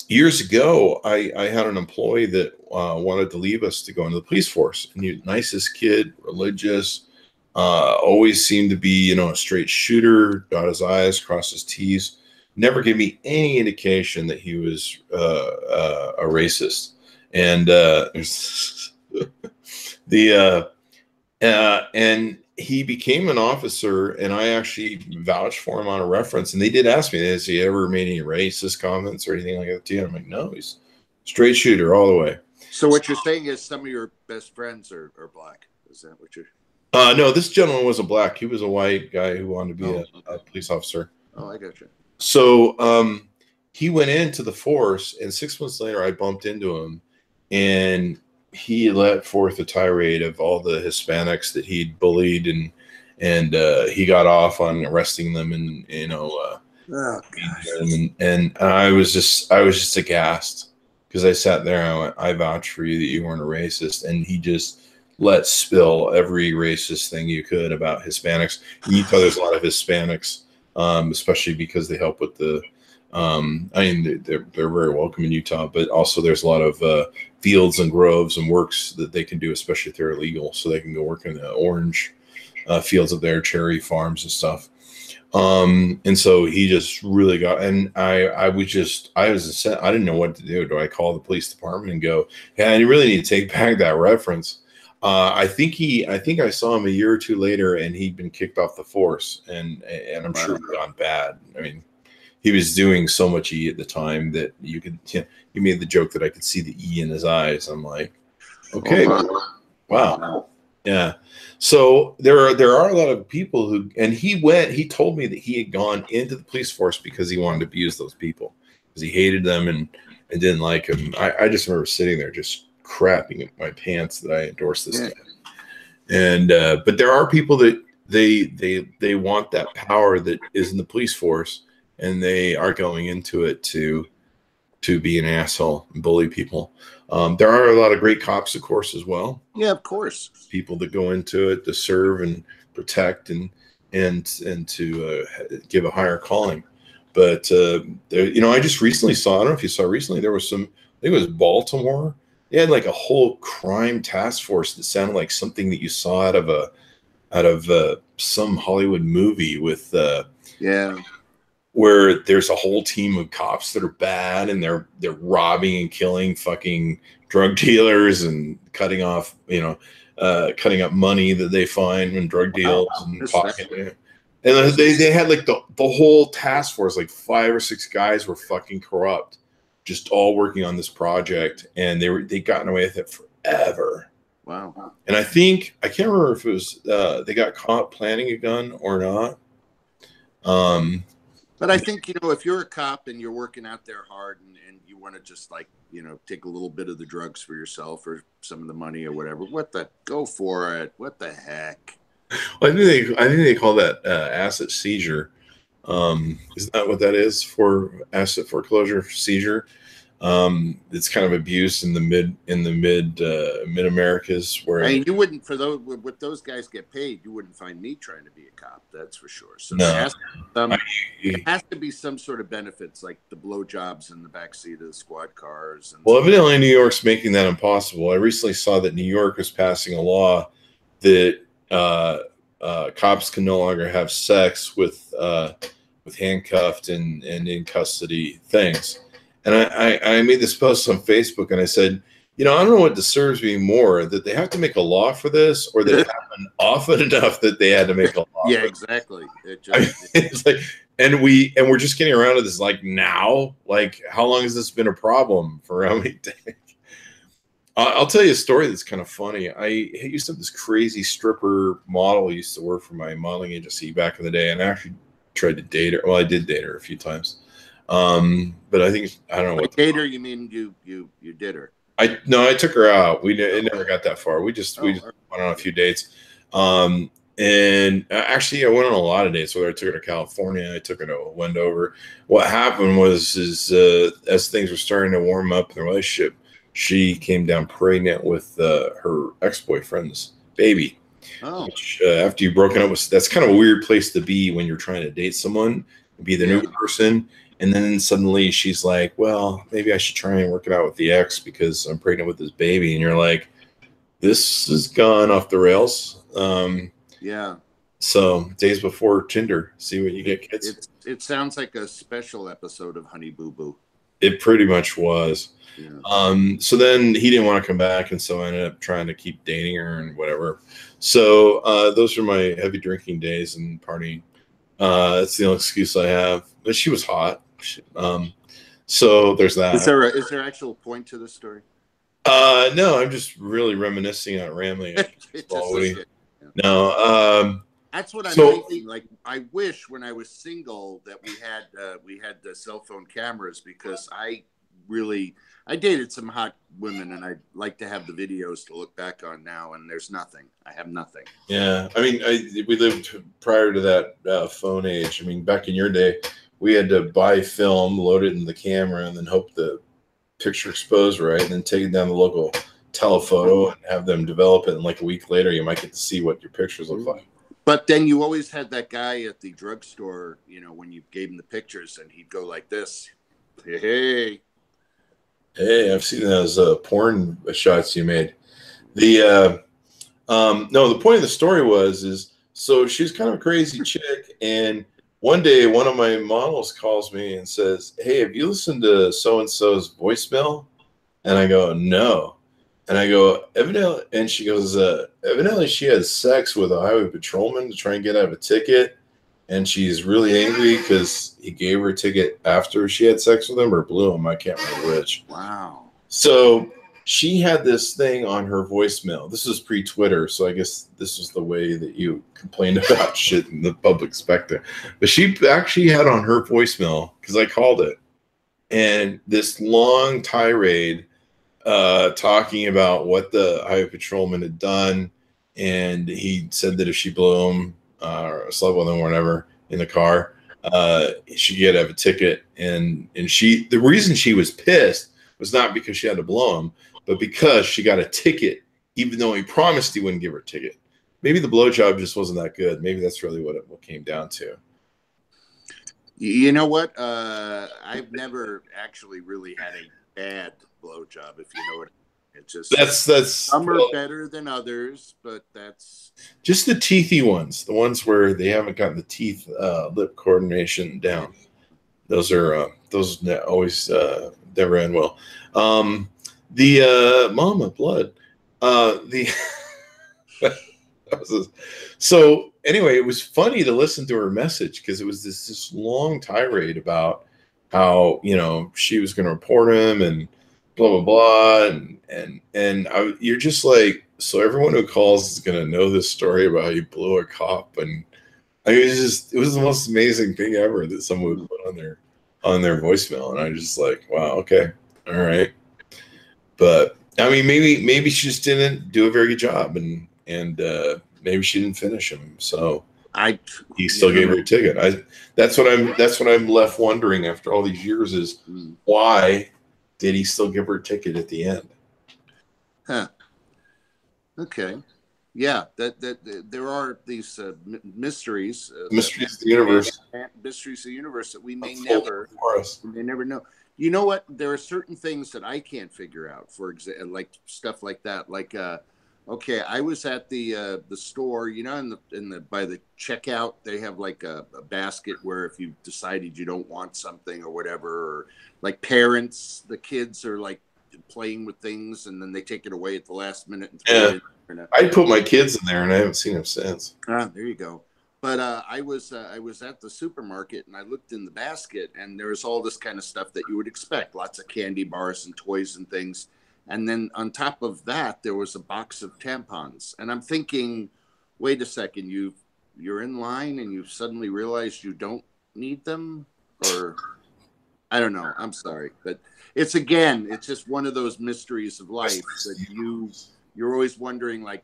years ago, I had an employee that wanted to leave us to go into the police force. And he was the nicest kid, religious, always seemed to be, a straight shooter, dot his I's, cross his T's. Never gave me any indication that he was a racist. And and he became an officer, and I actually vouched for him on a reference. And they did ask me, has he ever made any racist comments or anything like that to you? I'm like, no, he's straight shooter all the way. So what you're saying is some of your best friends are black. Is that what you're? No, this gentleman wasn't black. He was a white guy who wanted to be a police officer. Oh, I got you. So he went into the force, and 6 months later, I bumped into him, and he let forth a tirade of all the Hispanics that he'd bullied, and he got off on arresting them, and Oh, and I was just aghast, because I sat there and I went, I vouch for you that you weren't a racist, and he just let spill every racist thing you could about Hispanics. And you tell there's a lot of Hispanics, especially because they help with the. I mean, they're very welcome in Utah, but also there's a lot of fields and groves and works that they can do, especially if they're illegal, so they can go work in the orange fields up there, cherry farms and stuff. And so he just really got, and I didn't know what to do. Do I call the police department and go, yeah, you really need to take back that reference? I think I saw him a year or two later, and he'd been kicked off the force, and I'm sure it gone bad. I mean, he was doing so much E at the time that you could, he made the joke that I could see the E in his eyes. I'm like, okay, wow. Yeah. So there are a lot of people who, and he told me that he had gone into the police force because he wanted to abuse those people, because he hated them and didn't like them. I just remember sitting there just crapping at my pants that I endorsed this guy. And but there are people that they want that power that is in the police force, and they are going into it to be an asshole and bully people. There are a lot of great cops, of course, as well. Yeah, of course. People that go into it to serve and protect and to give a higher calling. But I just recently saw, I don't know if you saw recently, there was some, I think it was Baltimore. They had like a whole crime task force that sounded like something that you saw out of some Hollywood movie with where there's a whole team of cops that are bad, and they're robbing and killing fucking drug dealers and cutting up money that they find in drug deals and pocket. And they had like the whole task force, like 5 or 6 guys were fucking corrupt, just all working on this project, and they gotten away with it forever. Wow. And I can't remember if it was they got caught planting a gun or not. But I think, if you're a cop and you're working out there hard and you want to just take a little bit of the drugs for yourself or some of the money or whatever, go for it. What the heck? Well, I think they call that asset seizure. Isn't that what that is, for asset foreclosure seizure? It's kind of abuse in the mid Americas, where you wouldn't, what those guys get paid, you wouldn't find me trying to be a cop, that's for sure. So no. There has to be some sort of benefits, like the blowjobs in the backseat of the squad cars. Well, evidently New York's making that impossible. I recently saw that New York is passing a law that cops can no longer have sex with handcuffed and in custody things. And I made this post on Facebook, and I said, I don't know what disturbs me more, that they have to make a law for this, or that it happened often enough that they had to make a law. Yeah, exactly. It's like, and we're just getting around to this, like, now. Like, how long has this been a problem? For how many days? I'll tell you a story that's kind of funny. I used to have this crazy stripper model who used to work for my modeling agency back in the day, and I actually tried to date her. Well, I did date her a few times. But I don't know what date her. You mean you did her? I took her out. It never got that far. We just went on a few dates. And actually I went on a lot of dates, whether I took her to California, I took her to Wendover. What happened was as things were starting to warm up in the relationship, she came down pregnant with her ex-boyfriend's baby. Which, after you've broken up with, that's kind of a weird place to be when you're trying to date someone, be the new person. And then suddenly she's like, well, maybe I should try and work it out with the ex because I'm pregnant with this baby. And you're like, this has gone off the rails. So days before Tinder, see what you get, kids. It sounds like a special episode of Honey Boo Boo. It pretty much was. Yeah. So then he didn't want to come back, and so I ended up trying to keep dating her and whatever. So those are my heavy drinking days and partying. That's the only excuse I have. But she was hot. So there's that. Is there actual point to this story? No, I'm just really reminiscing on rambling. No. That's what I'm thinking. Like, I wish when I was single that we had the cell phone cameras, because I really, I dated some hot women, and I'd like to have the videos to look back on now, and there's nothing. I have nothing. Yeah. I mean, we lived prior to that phone age. I mean, back in your day, we had to buy film, load it in the camera, and then hope the picture exposed right, and then take it down the local telephoto and have them develop it. And like a week later, you might get to see what your pictures look like. But then you always had that guy at the drugstore, you know, when you gave him the pictures, and he'd go like this. Hey, I've seen those porn shots you made. The no, the point of the story is so she's kind of a crazy chick, and one day one of my models calls me and says, "Hey, have you listened to so and so's voicemail?" And I go, "No." And I go, "Evidently," and she goes, "Evidently she had sex with a highway patrolman to try and get out of a ticket. And she's really angry because he gave her a ticket after she had sex with him or blew him. I can't remember which." Wow. So she had this thing on her voicemail. This was pre-Twitter, so I guess this was the way that you complained about shit in the public spectrum. But she actually had on her voicemail, because I called it, and this long tirade talking about what the highway patrolman had done, and he said that if she blew him or slept with him or whatever in the car, she could have a ticket. And the reason she was pissed was not because she had to blow him, but because she got a ticket, even though he promised he wouldn't give her a ticket. Maybe the blowjob just wasn't that good. Maybe that's really what it came down to. You know what? I've never actually really had a bad blowjob, if you know what I mean. It's just that's some are better than others, but that's just the teethy ones, the ones where they haven't gotten the teeth lip coordination down. Those are those always never end well. The Mama Blood, so anyway, it was funny to listen to her message because it was this long tirade about how, you know, she was going to report him and blah blah blah, and you're just like, so everyone who calls is going to know this story about how you blew a cop. And I mean, it was the most amazing thing ever that someone would put on their voicemail, and I was just like, wow, okay, all right. But I mean, maybe she just didn't do a very good job, and maybe she didn't finish him, so he still gave her a ticket. That's what I'm left wondering after all these years is why did he still give her a ticket at the end? Huh. Okay. Yeah, that there are these mysteries. Mysteries of the universe. Mysteries of the universe that we may never know. You know what? There are certain things that I can't figure out. For example, like stuff like that. Like, okay, I was at the store. You know, in the by the checkout, they have like a basket where if you decided you don't want something or whatever, or like parents, the kids are like playing with things and then they take it away at the last minute and throw it in. I put my kids in there and I haven't seen them since. Ah, there you go. But I was at the supermarket and I looked in the basket and there was all this kind of stuff that you would expect, lots of candy bars and toys and things. And then on top of that, there was a box of tampons. And I'm thinking, wait a second, you're in line and you've suddenly realized you don't need them? Or I don't know. I'm sorry. But it's just one of those mysteries of life that you're always wondering, like,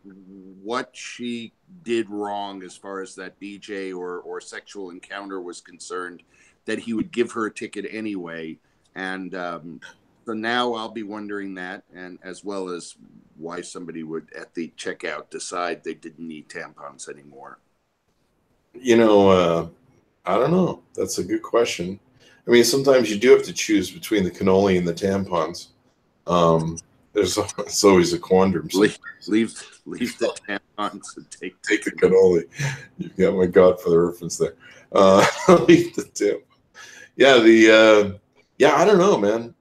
what she did wrong as far as that BJ or sexual encounter was concerned, that he would give her a ticket anyway. And so now I'll be wondering that, and as well as why somebody would at the checkout decide they didn't need tampons anymore. You know, I don't know. That's a good question. I mean, sometimes you do have to choose between the cannoli and the tampons. It's always a quandrum. Leave the tampons and take the cannoli. You've got my Godfather reference there. Leave the tampon. Yeah, I don't know, man.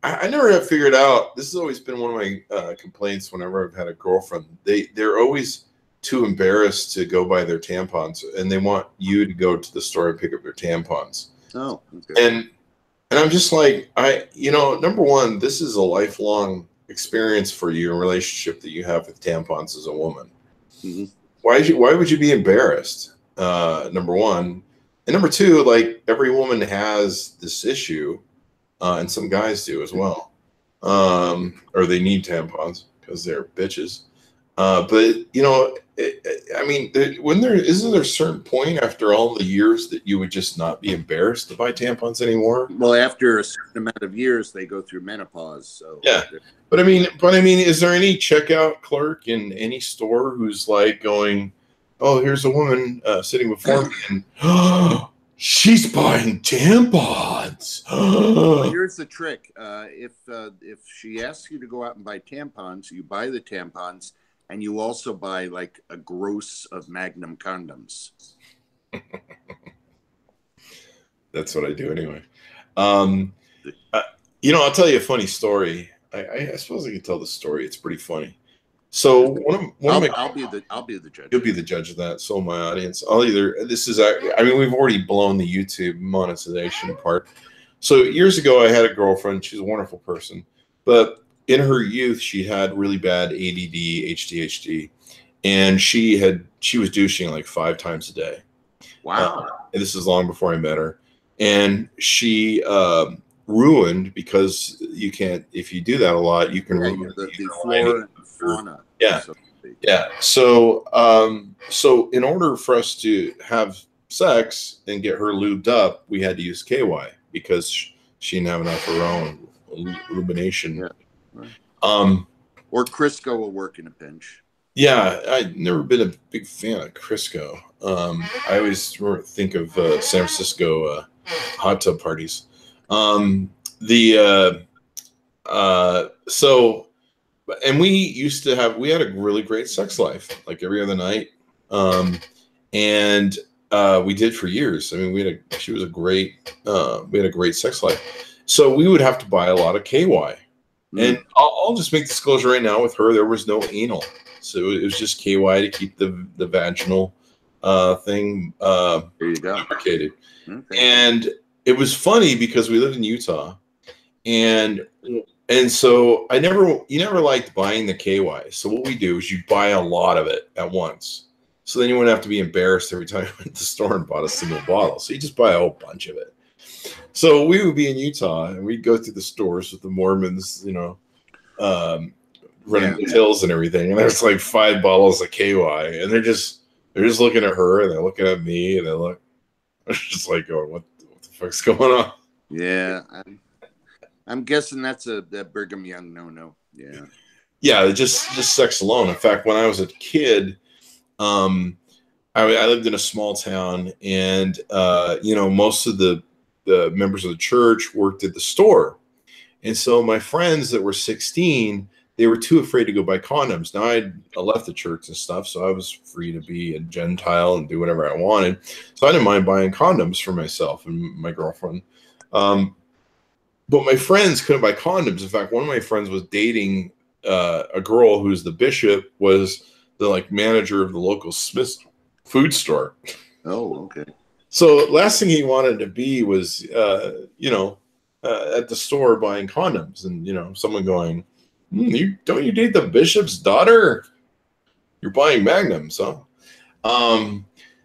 I never have figured out. This has always been one of my complaints whenever I've had a girlfriend. They're always too embarrassed to go buy their tampons, and they want you to go to the store and pick up their tampons. Oh, okay. And I'm just like, number one, this is a lifelong experience for you, a relationship that you have with tampons as a woman. Mm-hmm. Why would you be embarrassed? Number one. And number two, like, every woman has this issue. and some guys do as well, or they need tampons because they're bitches. But you know, I mean, isn't there a certain point after all the years that you would just not be embarrassed to buy tampons anymore? Well, after a certain amount of years, they go through menopause. So yeah, but I mean, is there any checkout clerk in any store who's like going, "Oh, here's a woman sitting before me, and she's buying tampons." Well, here's the trick: if she asks you to go out and buy tampons, you buy the tampons. And you also buy like a gross of Magnum condoms. That's what I do anyway. You know, I'll tell you a funny story. I suppose I can tell the story. It's pretty funny. So I'll be the judge. You'll be the judge of that. So my audience, I mean, we've already blown the YouTube monetization part. So years ago, I had a girlfriend. She's a wonderful person, but in her youth, she had really bad ADD, ADHD, and she was douching like 5 times a day. Wow. And this is long before I met her. And she ruined, because you can't, if you do that a lot, you can ruin the flora and fauna. Yeah. Yeah. So, so in order for us to have sex and get her lubed up, we had to use KY because she didn't have enough of her own lubrication. Yeah. Right. Or Crisco will work in a pinch. Yeah, I've never been a big fan of Crisco. I always think of San Francisco hot tub parties. And we had a really great sex life, like every other night. And we did for years. I mean, we had a great sex life. So we would have to buy a lot of KY. And I'll just make disclosure right now with her, there was no anal. So it was just KY to keep the vaginal thing there you go. lubricated. Okay. And it was funny because we lived in Utah, and so you never liked buying the KY. So what we do is you buy a lot of it at once. So then you wouldn't have to be embarrassed every time you went to the store and bought a single bottle. So you just buy a whole bunch of it. So we would be in Utah, and we'd go through the stores with the Mormons, you know, running the tills and everything. And there's like 5 bottles of KY, and they're just looking at her, and they're looking at me, and they're just like going, what the fuck's going on? Yeah, I'm guessing that's that Brigham Young no. Yeah. Yeah, just sex alone. In fact, when I was a kid, I lived in a small town, and you know, most of the members of the church worked at the store. And so my friends that were 16, they were too afraid to go buy condoms. Now I left the church and stuff, so I was free to be a Gentile and do whatever I wanted. So I didn't mind buying condoms for myself and my girlfriend. But my friends couldn't buy condoms. In fact, one of my friends was dating a girl who's the bishop, was the manager of the local Smith's food store. Oh, okay. So last thing he wanted to be was, at the store buying condoms, and, you know, someone going, don't you date the bishop's daughter? You're buying Magnums, huh?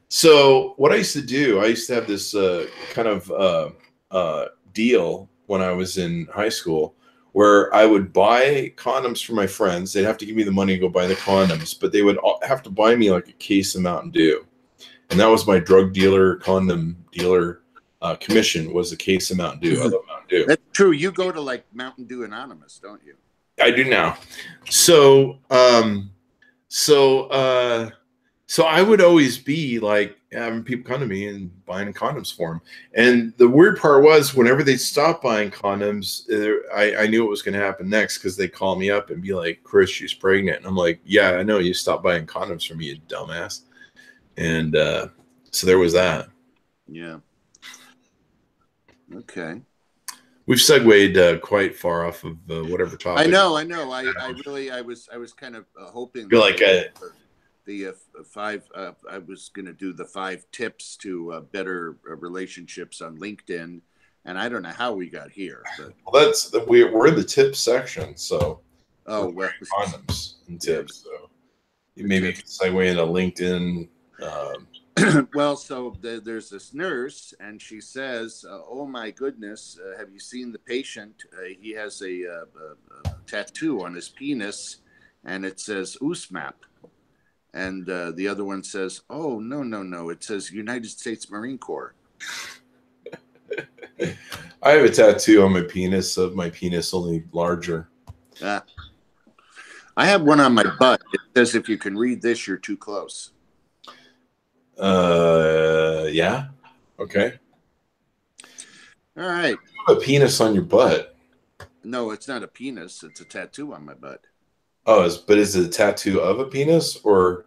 So what I used to do, I used to have this kind of deal when I was in high school, where I would buy condoms for my friends. They'd have to give me the money to go buy the condoms, but they would have to buy me like a case of Mountain Dew. And that was my drug dealer, condom dealer commission, was a case of Mountain Dew. I love Mountain Dew. That's true. You go to like Mountain Dew Anonymous, don't you? I do now. So I would always be like having people come to me and buying condoms for them. And the weird part was, whenever they stopped buying condoms, I knew what was going to happen next, because they call me up and be like, Chris, she's pregnant. And I'm like, yeah, I know, you stopped buying condoms for me, you dumbass. And so there was that. Yeah. Okay. We've segued quite far off of whatever topic. I know. I was kind of hoping. You're like the 5. I was going to do the 5 tips to better relationships on LinkedIn, and I don't know how we got here. But. Well, we're in the tips section, so. Oh well. Condoms and tips. So maybe you could segue into LinkedIn. Well, so there's this nurse, and she says, "Oh my goodness, have you seen the patient? He has a tattoo on his penis, and it says USMAP." And the other one says, "Oh no, no, no! It says United States Marine Corps." I have a tattoo on my penis of my penis, only larger. I have one on my butt. It says, "If you can read this, you're too close." Yeah. Okay. All right. You have a penis on your butt. No, it's not a penis. It's a tattoo on my butt. Oh, but is it a tattoo of a penis or?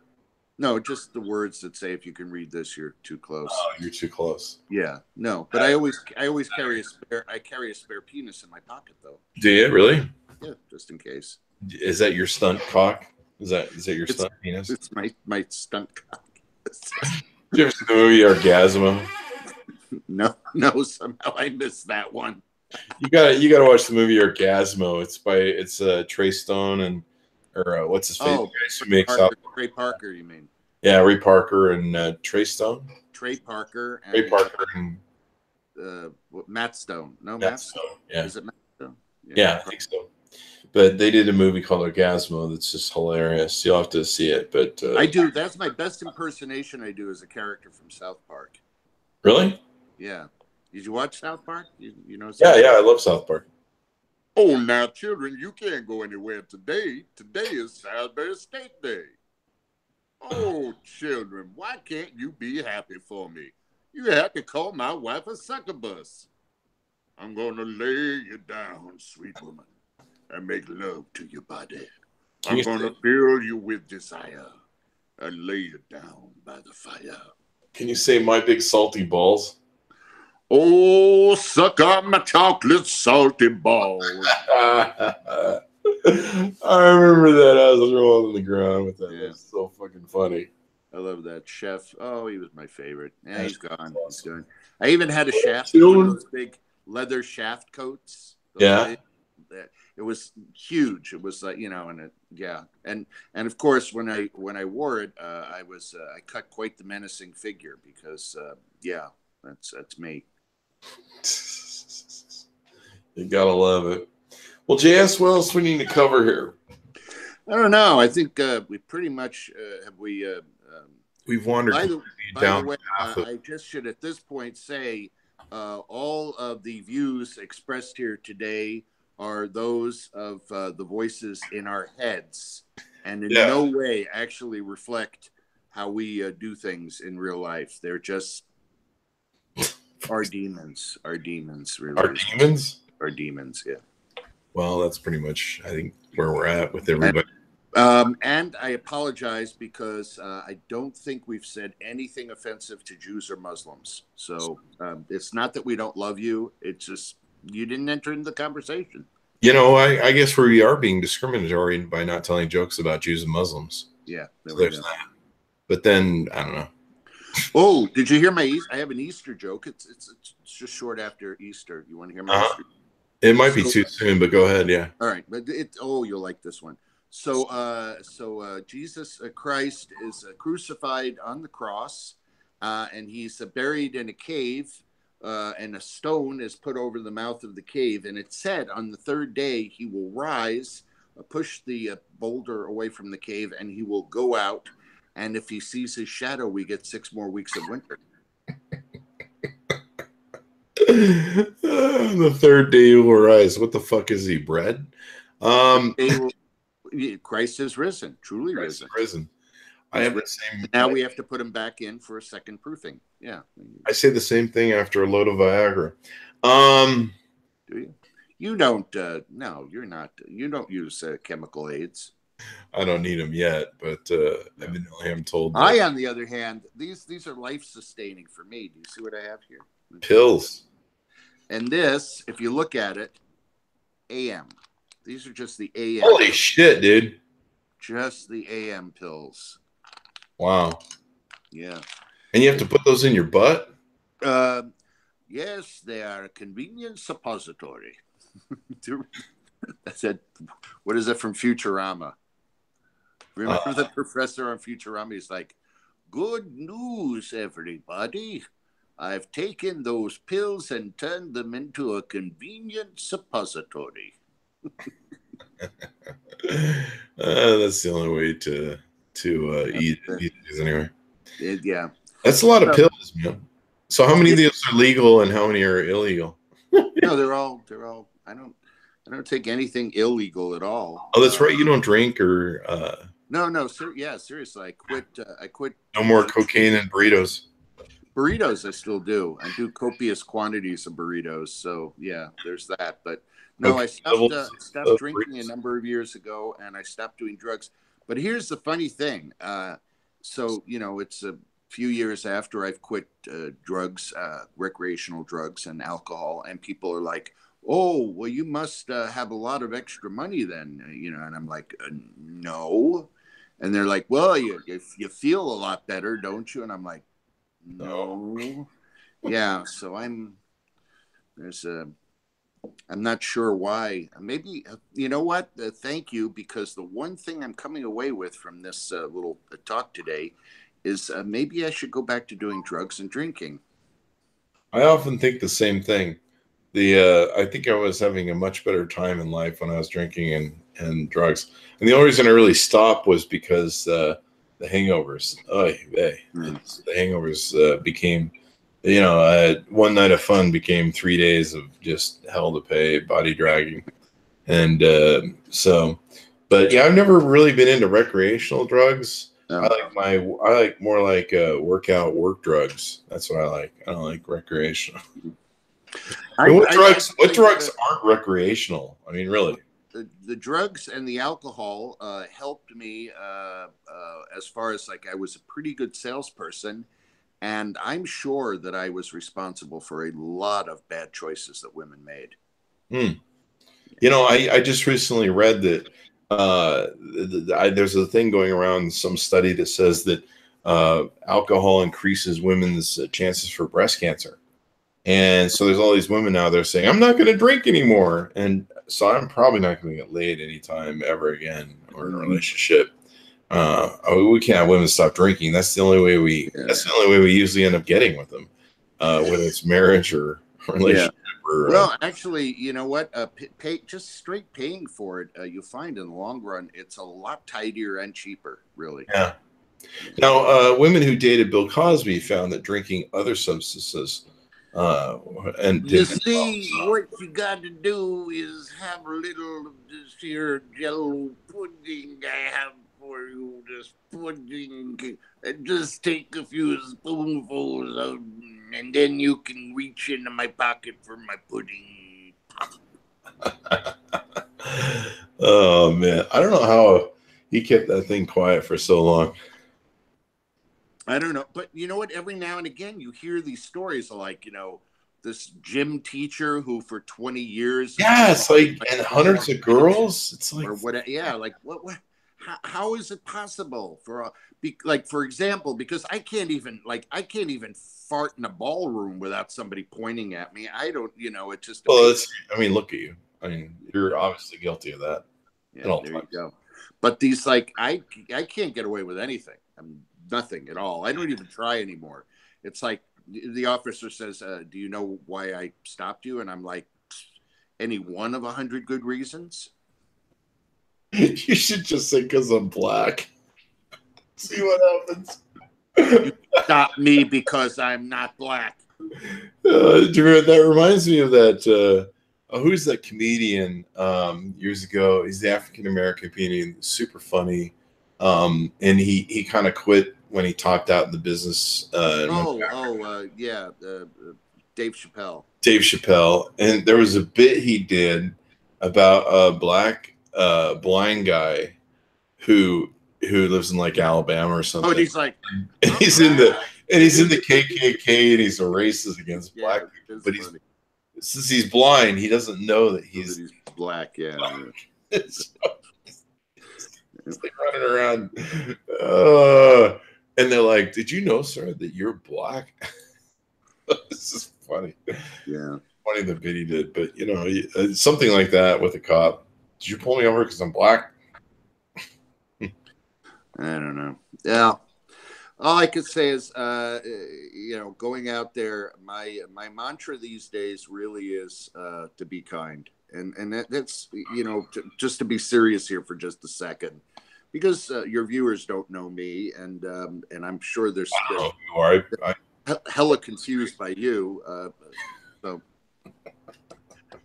No, just the words that say, "If you can read this, you're too close." Oh, you're too close. Yeah, no, but I always carry a spare. I carry a spare penis in my pocket, though. Do you really? Yeah, just in case. Is that your stunt cock? Is that your stunt penis? It's my stunt cock. Did you ever see the movie Orgasmo? No, somehow I missed that one. You gotta watch the movie Orgasmo. It's Trey Stone and what's his face? Oh, Trey Parker, you mean? Yeah, Ray Parker and Trey Stone. Trey Parker and Matt Stone. No, Matt Stone. Yeah. Is it Matt Stone? Yeah, I think so. But they did a movie called Orgasmo that's just hilarious. You'll have to see it. But I do. That's my best impersonation I do as a character from South Park. Really? Yeah. Did you watch South Park? You know? Yeah, I love South Park. Oh, now, children, you can't go anywhere today. Today is Salisbury Steak Day. Oh, children, why can't you be happy for me? You have to call my wife a succubus. I'm going to lay you down, sweet woman, and make love to your body. I'm going to fill you with desire and lay you down by the fire. Can you say my big salty balls? Oh, suck up my chocolate salty balls. I remember that. I was rolling on the ground with that. Yeah. That's so fucking funny. I love that chef. Oh, he was my favorite. Yeah, he's gone. Awesome. He's gone. I even had a shaft, one of those big leather shaft coats. Yeah. It was huge. It was like, and of course when I wore it, I cut quite the menacing figure because that's me. You gotta love it. Well, JS, what else we need to cover here? I don't know. I think we pretty much we've wandered by the way, I just should at this point say all of the views expressed here today are those of the voices in our heads, and in no way actually reflect how we do things in real life. They're just our demons. Our demons, really. Our demons? Our demons, yeah. Well, that's pretty much, I think, where we're at with everybody. And I apologize because I don't think we've said anything offensive to Jews or Muslims. So it's not that we don't love you. It's just you didn't enter into the conversation. I guess we are being discriminatory by not telling jokes about Jews and Muslims. Yeah, there's that. But then, I don't know. Oh, did you hear I have an Easter joke. It's just short after Easter. You want to hear my Easter? It might be too soon, but go ahead, yeah. All right, but you'll like this one. So Jesus Christ is crucified on the cross, and he's buried in a cave, and a stone is put over the mouth of the cave. And it said on the third day he will rise, push the boulder away from the cave, and he will go out. And if he sees his shadow, we get 6 more weeks of winter. The third day he will rise. What the fuck is he, bread? Christ is risen, truly risen. I have the same. Now we have to put him back in for a second proofing. Yeah. I say the same thing after a load of Viagra. Do you? You don't. No, you're not. You don't use chemical aids. I don't need them yet, but evidently I'm told. I, on the other hand, these are life sustaining for me. Do you see what I have here? Pills. And this, if you look at it, AM. These are just the AM. Holy shit, dude! Just the AM pills. Wow. Yeah. And you have to put those in your butt? Yes, they are a convenient suppository. I said, what is it from Futurama? Remember the professor on Futurama? He's like, Good news, everybody. I've taken those pills and turned them into a convenient suppository. That's the only way to eat these anyway. Yeah. That's a lot of pills, man. So how many of these are legal and how many are illegal? No, they're all. I don't take anything illegal at all. Oh, that's right. You don't drink or. No, seriously. I quit. No more cocaine and burritos. Burritos, I still do. I do copious quantities of burritos. So yeah, there's that. But no, I stopped drinking a number of years ago, and I stopped doing drugs. But here's the funny thing. So it's a few years after I've quit drugs, recreational drugs and alcohol, and people are like, "Oh, well, you must have a lot of extra money then," and I'm like, "No," and they're like, "Well, you feel a lot better, don't you?" And I'm like, "No." Yeah, so I'm not sure why. Maybe you know what? Thank you, because the one thing I'm coming away with from this little talk today is maybe I should go back to doing drugs and drinking. I often think the same thing. I think I was having a much better time in life when I was drinking and drugs. And the only reason I really stopped was because the hangovers. The hangovers became, one night of fun became 3 days of just hell to pay, body dragging. And but yeah, I've never really been into recreational drugs. No. I like more like work drugs. That's what I like. I don't like recreational. What drugs aren't recreational? I mean, really. The drugs and the alcohol helped me as far as like I was a pretty good salesperson, and I'm sure that I was responsible for a lot of bad choices that women made. I just recently read that there's a thing going around, some study that says that alcohol increases women's chances for breast cancer. And so there's all these women now, they're saying, I'm not going to drink anymore. And so I'm probably not going to get laid anytime ever again or in a relationship. We can't have women stop drinking. That's the only way that's the only way we usually end up getting with them, whether it's marriage or relationship. Yeah. Well, actually, you know what? Just straight paying for it, you'll find in the long run, it's a lot tidier and cheaper, really. Yeah. Now, women who dated Bill Cosby found that drinking other substances and you see, what you got to do is have a little of this here Jello pudding I have for you. This pudding, and just take a few spoonfuls of, and then you can reach into my pocket for my pudding. Oh man, I don't know how he kept that thing quiet for so long. I don't know, but you know what? Every now and again, you hear these stories of like, this gym teacher who for 20 years. Yeah, it's like, and hundreds of girls. It's like, or what? Yeah, like what? How is it possible for example, because I can't even fart in a ballroom without somebody pointing at me. I don't, it just. Well, look at you. I mean, you're obviously guilty of that. Yeah, there you go. But these, I can't get away with anything. I'm nothing at all. I don't even try anymore. It's like the officer says, do you know why I stopped you? And I'm like, any one of 100 good reasons? You should just say, because I'm black. See what happens. You stop me because I'm not black. That reminds me of that. Who's that comedian years ago? He's the African-American comedian, super funny. And he kind of quit when he topped out in the business. Dave Chappelle. Dave Chappelle. And there was a bit he did about a black blind guy who lives in like Alabama or something. Oh, and he's like, he's in the KKK and he's a racist against black people. But since he's blind, he doesn't know that he's black. Yeah. It's like running around. And they're like, did you know, sir, that you're black? This is funny. Yeah. Funny the bit he did. But, something like that with a cop. Did you pull me over because I'm black? I don't know. Yeah. All I could say is, going out there, my mantra these days really is to be kind, and that's just to be serious here for just a second, because your viewers don't know me, and I'm sure they're You are. hella confused by you, so.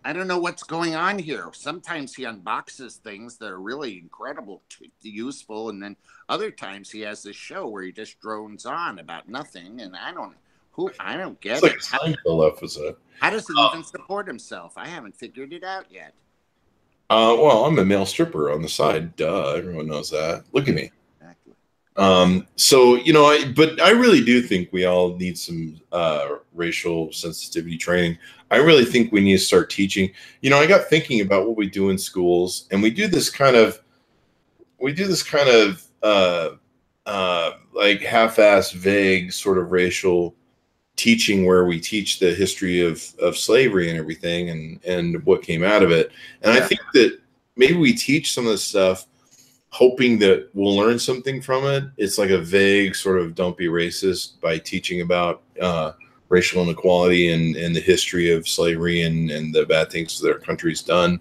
I don't know what's going on here. Sometimes he unboxes things that are really incredible, useful, and then other times he has this show where he just drones on about nothing, and I don't get it. It's like a Seinfeld episode. How does he even support himself? I haven't figured it out yet. Well, I'm a male stripper on the side. Duh, everyone knows that. Look at me. Exactly. But I really do think we all need some racial sensitivity training. I really think we need to start teaching. I got thinking about what we do in schools, and we do this kind of like half-assed, vague sort of racial teaching, where we teach the history of slavery and everything, and what came out of it. And I think that maybe we teach some of this stuff hoping that we'll learn something from it. It's like a vague sort of don't be racist by teaching about racial inequality and the history of slavery and the bad things that our country's done.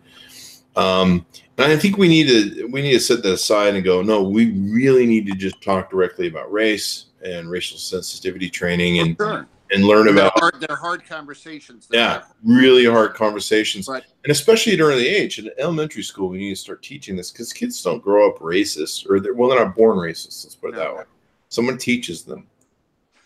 And I think we need to set that aside and go, no, we really need to just talk directly about race and racial sensitivity training and learn about they're hard conversations. Really hard conversations. But, and especially at an early age. In elementary school, we need to start teaching this, because kids don't grow up racist, or they're not born racist. Let's put it that way. Someone teaches them.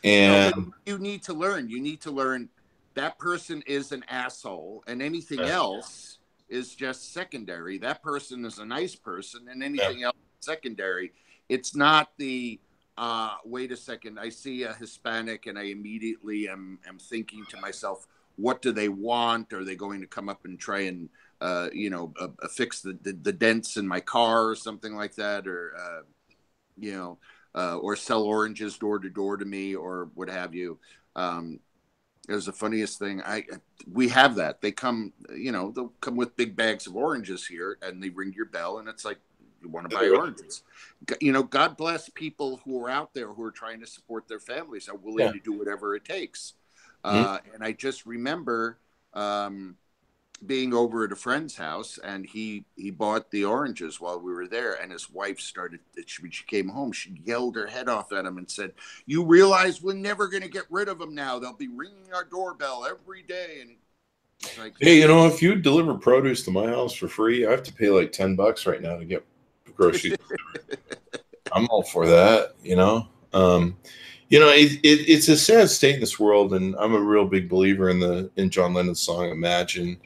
And you need to learn. You need to learn that person is an asshole, and anything else is just secondary. That person is a nice person, and anything else is secondary. It's not the wait a second, I see a Hispanic and I immediately am thinking to myself, what do they want? Are they going to come up and try and fix the dents in my car or something like that, or or sell oranges door to door to me, or what have you? It was the funniest thing. We have that. They come, they'll come with big bags of oranges here, and they ring your bell, and it's like, you want to buy oranges. God bless people who are out there who are trying to support their families, are willing to do whatever it takes. And I just remember being over at a friend's house, and he bought the oranges while we were there, and his wife when she came home, she yelled her head off at him and said, "You realize we're never going to get rid of them now. They'll be ringing our doorbell every day." And it's like, hey, if you deliver produce to my house for free, I have to pay like $10 right now to get groceries. I'm all for that. It's a sad state in this world, and I'm a real big believer in John Lennon's song Imagine,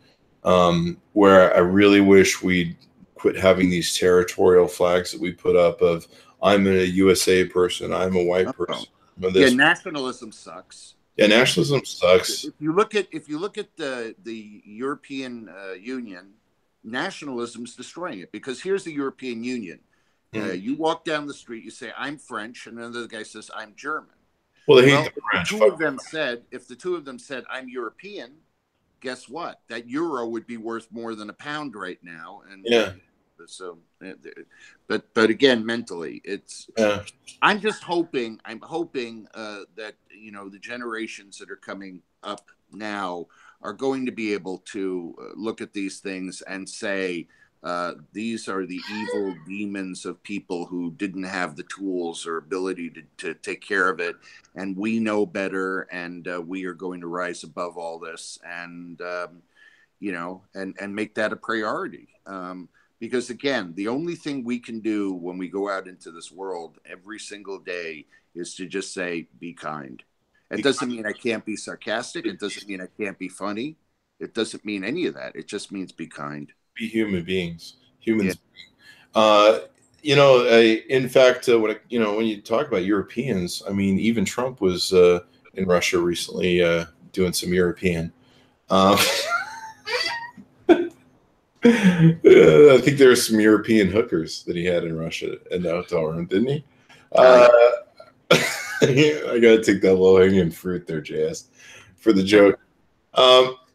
where I really wish we'd quit having these territorial flags that we put up of, I'm a USA person, I'm a white person. Nationalism sucks. Nationalism sucks. If you look at the European Union, nationalism is destroying it, because here's the European Union. You walk down the street, you say, I'm French, and another guy says, I'm German. Well, they hate the French. If the two of them said, I'm European, guess what? That euro would be worth more than £1 right now. And so, but again, mentally, it's. I'm hoping that the generations that are coming up now are going to be able to look at these things and say, these are the evil demons of people who didn't have the tools or ability to take care of it, and we know better, and we are going to rise above all this, and and make that a priority, because again, the only thing we can do when we go out into this world every single day is to just say, be kind. It doesn't mean I can't be sarcastic. It doesn't mean I can't be funny. It doesn't mean any of that. It just means be kind. Be human beings. Humans. Yeah. In fact, when you talk about Europeans, I mean, even Trump was in Russia recently doing some European. I think there were some European hookers that he had in Russia in the hotel room, didn't he? I got to take that low-hanging fruit there, JS, for the joke.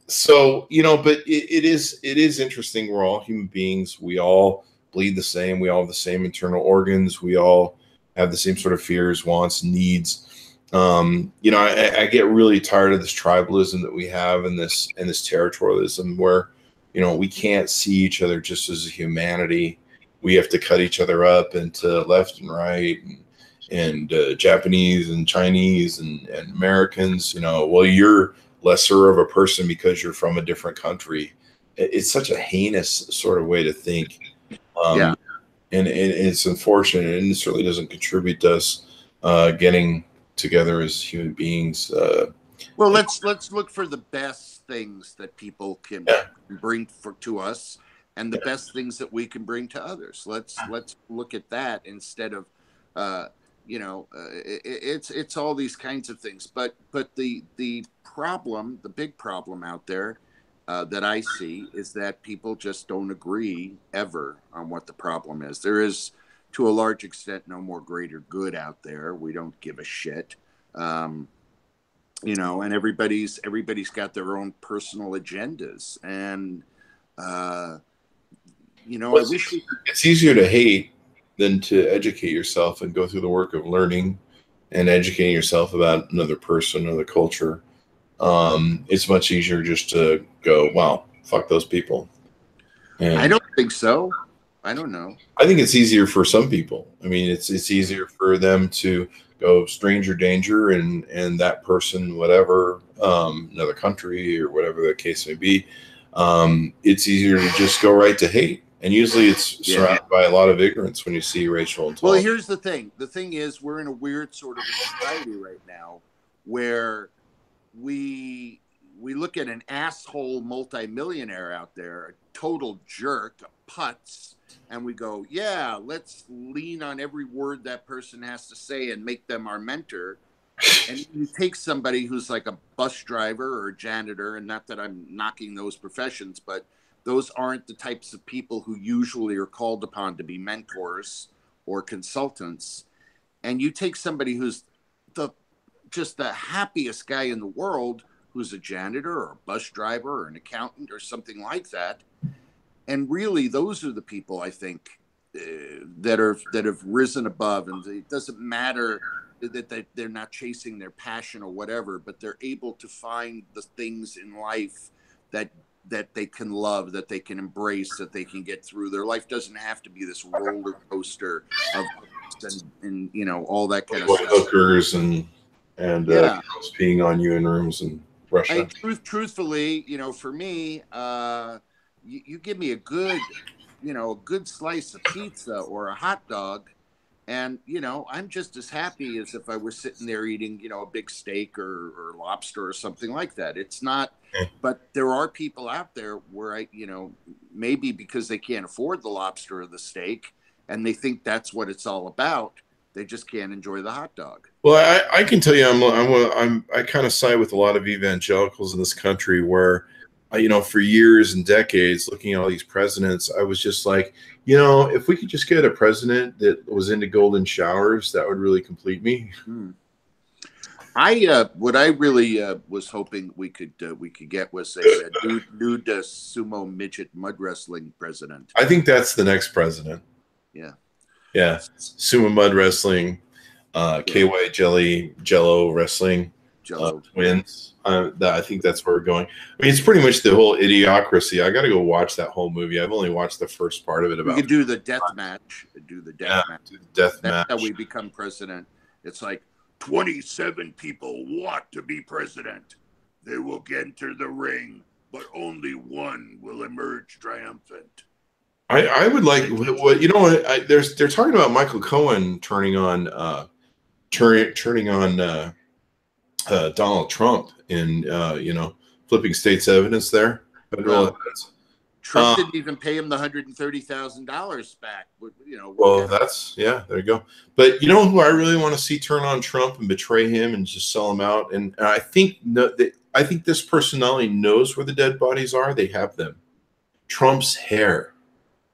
So, but it is interesting. We're all human beings. We all bleed the same. We all have the same internal organs. We all have the same sort of fears, wants, needs. I get really tired of this tribalism that we have and this territorialism where, we can't see each other just as a humanity. We have to cut each other up into left and right, and Japanese and Chinese and Americans. Well, you're lesser of a person because you're from a different country. It's such a heinous sort of way to think. Yeah. And it's unfortunate, and it certainly doesn't contribute to us getting together as human beings. Well, let's look for the best things that people can bring to us, and the best things that we can bring to others. Let's look at that instead of, it's all these kinds of things. But the problem, the big problem out there that I see is that people just don't agree ever on what the problem is. There is, to a large extent, no more greater good out there. We don't give a shit. And everybody's got their own personal agendas. And, I wish it's easier to hate than to educate yourself and go through the work of learning and educating yourself about another person, another culture. It's much easier just to go, wow, fuck those people. And I don't think so. I don't know. I think it's easier for some people. I mean, it's easier for them to go stranger danger and that person, whatever, another country or whatever the case may be. It's easier to just go right to hate. And usually it's surrounded by a lot of ignorance when you see racial intolerance. Well, here's the thing. The thing is, we're in a weird sort of society right now where we look at an asshole multimillionaire out there, a total jerk, a putz, and we go, yeah, let's lean on every word that person has to say and make them our mentor. And you take somebody who's like a bus driver or a janitor, and not that I'm knocking those professions, but those aren't the types of people who usually are called upon to be mentors or consultants. And you take somebody who's just the happiest guy in the world, who's a janitor or a bus driver or an accountant or something like that. And really, those are the people, I think, that have risen above. And it doesn't matter that they're not chasing their passion or whatever, but they're able to find the things in life that they can love, that they can embrace, that they can get through. Their life doesn't have to be this roller coaster of and all that kind of stuff. Hookers and girls peeing on you in rooms in Russia. Truthfully, for me, you give me a good slice of pizza or a hot dog, and I'm just as happy as if I were sitting there eating a big steak or lobster or something like that. It's not, but there are people out there where maybe because they can't afford the lobster or the steak, and they think that's what it's all about, they just can't enjoy the hot dog. Well, I can tell you, I kind of side with a lot of evangelicals in this country where, for years and decades, looking at all these presidents, I was just like, if we could just get a president that was into golden showers, that would really complete me. What I really was hoping we could get was a nude sumo midget mud wrestling president. I think that's the next president. Yeah, sumo mud wrestling, KY Jello wrestling, twins. I think that's where we're going. I mean, it's pretty much the whole idiocracy. I got to go watch that whole movie. I've only watched the first part of it. We could do the death match. That's how we become president. It's like 27 people want to be president. They will enter the ring, but only one will emerge triumphant. I would like what they're talking about Michael Cohen turning on Donald Trump in flipping state's evidence there. Evidence. Trump didn't even pay him the $130,000 back. Well, there you go. But who I really want to see turn on Trump and betray him and just sell him out. And I think this person not only knows where the dead bodies are, they have them. Trump's hair.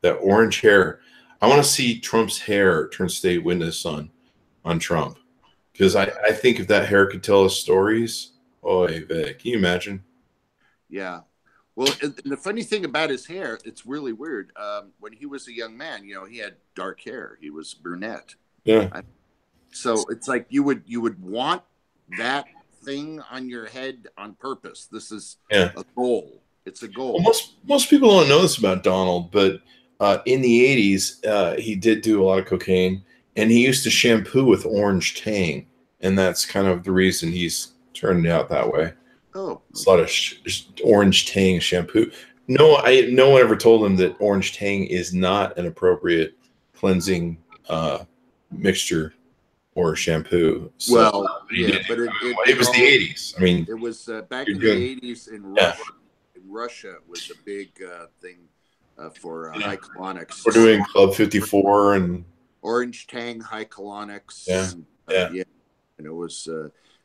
That orange hair. I want to see Trump's hair turn state witness on Trump. Because I think if that hair could tell us stories, can you imagine? Yeah. Well, the funny thing about his hair, it's really weird. When he was a young man, he had dark hair. He was brunette. Yeah. So it's like you would want that thing on your head on purpose. This is a goal. It's a goal. Well, most people don't know this about Donald, but in the 80s, he did do a lot of cocaine, and he used to shampoo with orange tang, and that's kind of the reason he's turned out that way. Oh, it's a lot of orange tang shampoo. No one ever told him that orange tang is not an appropriate cleansing mixture or shampoo. So, well, but it was the 80s. I mean, it was back in the 80s in Russia. In Russia, it was a big thing for high colonics. We're doing Club 54 and orange tang high colonics. Yeah, and it was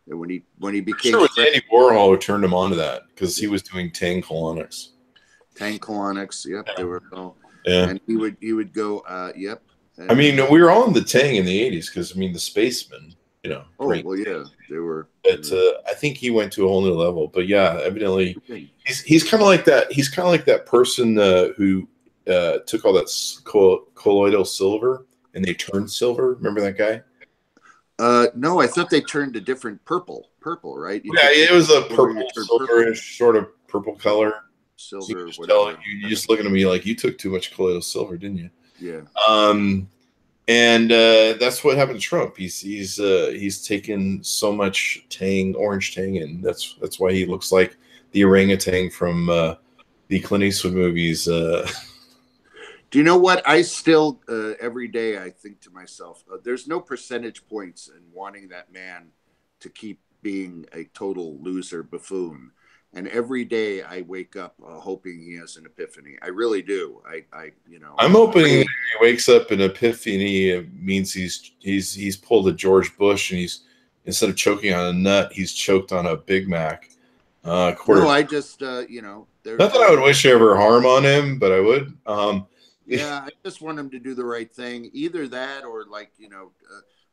when he became. Sure, it was Andy Warhol who turned him onto that because he was doing tang colonics. Tang colonics, yep, they were all. Yeah, and he would go, yep. And, I mean, we were all in the tang in the 80s because I mean the spacemen, Oh well, yeah, they were. But I think he went to a whole new level. But yeah, evidently he's kind of like that. He's kind of like that person who took all that colloidal silver and they turned silver. Remember that guy? No, I thought they turned a different purple, right? It was a purple, silverish sort of purple color. Silver, whatever. You just looking at me like you took too much colloidal silver, didn't you? Yeah. And that's what happened to Trump. He's taken so much orange tang, and that's why he looks like the orangutan from the Clint Eastwood movies. Do you know what? I still every day I think to myself, there's no percentage points in wanting that man to keep being a total loser buffoon. And every day I wake up hoping he has an epiphany. I really do. I'm hoping he wakes up an epiphany. It means he's pulled a George Bush and he's instead of choking on a nut, he's choked on a Big Mac. No, I just not that I would wish ever harm on him, but I would. Yeah, I just want him to do the right thing. Either that or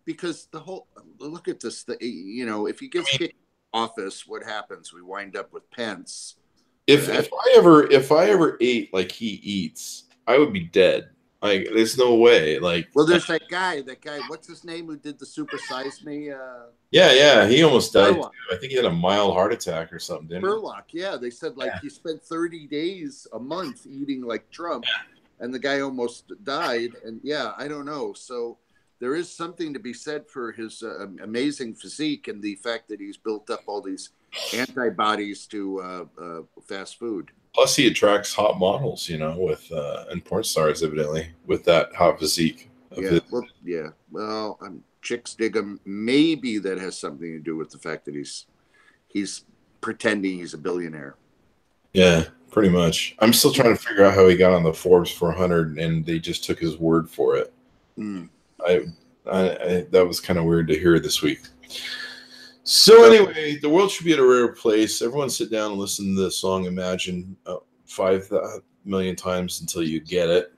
because the whole look at this. If he gets kicked office, what happens? We wind up with Pence. If I ever ate like he eats, I would be dead. Like there's no way. Like there's that guy. What's his name? Who did the Super Size Me? Yeah. He almost died. I think he had a mild heart attack or something. Didn't Burlock. Yeah, they said he spent 30 days a month eating like Trump, and the guy almost died. And I don't know. So. There is something to be said for his amazing physique and the fact that he's built up all these antibodies to fast food. Plus, he attracts hot models, with and porn stars, evidently, with that hot physique. Well, chicks dig him. Maybe that has something to do with the fact that he's pretending he's a billionaire. Yeah, pretty much. I'm still trying to figure out how he got on the Forbes 400, and they just took his word for it. That was kind of weird to hear this week. So anyway, the world should be at a rare place. Everyone sit down and listen to the song Imagine 5 million times until you get it.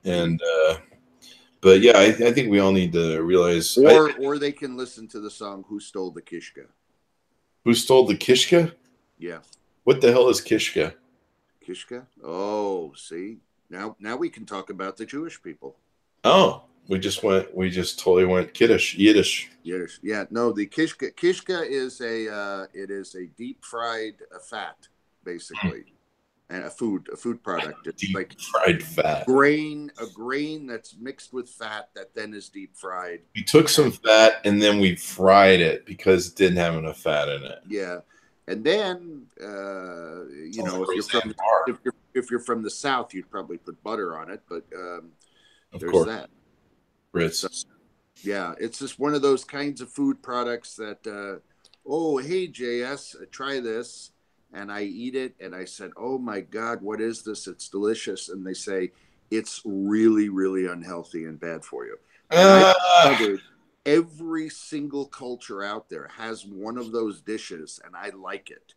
And but yeah, I think we all need to realize or they can listen to the song Who Stole the Kishka. Who Stole the Kishka? Yeah. What the hell is Kishka? Kishka? Oh, see. Now we can talk about the Jewish people. Oh. We just totally went Yiddish. Yeah, no, the kishka is a deep fried fat, basically, and a food product. It's deep like fried fat. A grain that's mixed with fat that then is deep fried. We took some fat and then we fried it because it didn't have enough fat in it. Yeah. And then if you're from the South, you'd probably put butter on it, but there's that. Brits. So, yeah, it's just one of those kinds of food products that, hey, JS, try this. And I eat it. And I said, oh, my God, what is this? It's delicious. And they say, it's really, really unhealthy and bad for you. Every single culture out there has one of those dishes, and I like it.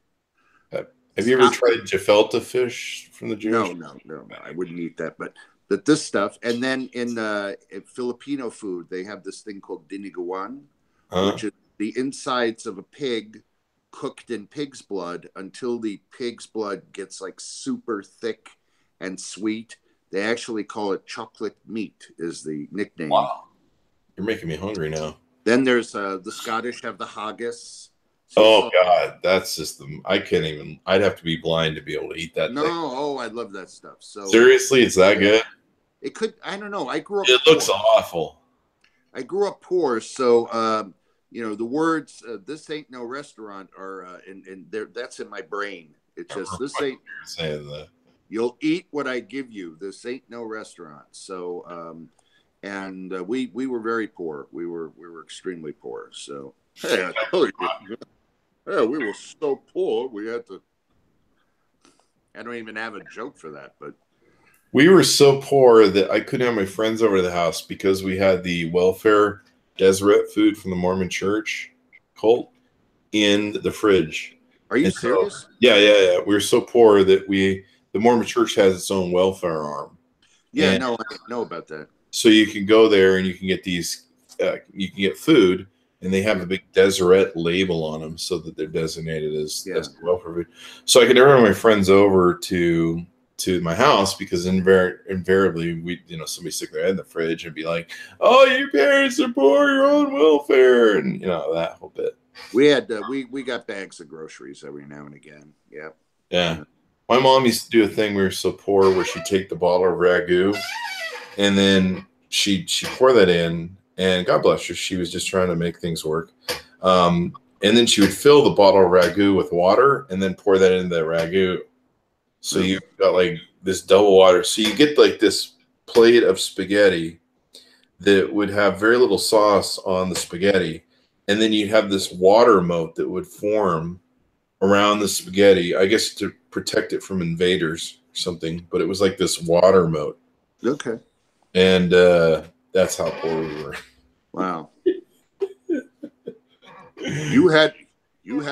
Have you ever tried gefilte fish from the Jewish? No, I wouldn't eat that. But this stuff, and then in Filipino food, they have this thing called dinigawan, which is the insides of a pig cooked in pig's blood until the pig's blood gets like super thick and sweet. They actually call it chocolate meat is the nickname. Wow. You're making me hungry now. Then there's the Scottish have the haggis. Oh God, that's just I can't even. I'd have to be blind to be able to eat that thing. Oh, I love that stuff. So seriously, it's that good? It could. I don't know. I grew up. It looks awful. I grew up poor, so the words "this ain't no restaurant" are and that's in my brain. It's just this ain't. Saying that. You'll eat what I give you. This ain't no restaurant. So, we were very poor. We were extremely poor. So, hey, I told you, yeah, we were so poor. We had to. I don't even have a joke for that, but we were so poor that I couldn't have my friends over to the house because we had the welfare Deseret food from the Mormon Church cult in the fridge. Are you serious? So, yeah. We were so poor that the Mormon Church has its own welfare arm. Yeah, no, I didn't know about that. So you can go there and you can get you can get food, and they have a big Deseret label on them so that they're designated as welfare food. So I could never have my friends over to my house because invariably we somebody stick their head in the fridge and be like, "Oh, your parents are poor, your own welfare," and that whole bit. We had we got bags of groceries every now and again. Yeah. My mom used to do a thing. We were so poor where she'd take the bottle of ragu and then she'd pour that in, and God bless her, she was just trying to make things work. And then she would fill the bottle of ragu with water and then pour that into the ragu. So you got like this double water. So you get like this plate of spaghetti that would have very little sauce on the spaghetti. And then you'd have this water moat that would form around the spaghetti, I guess to protect it from invaders or something. But it was like this water moat. Okay. And that's how poor we were. Wow. You had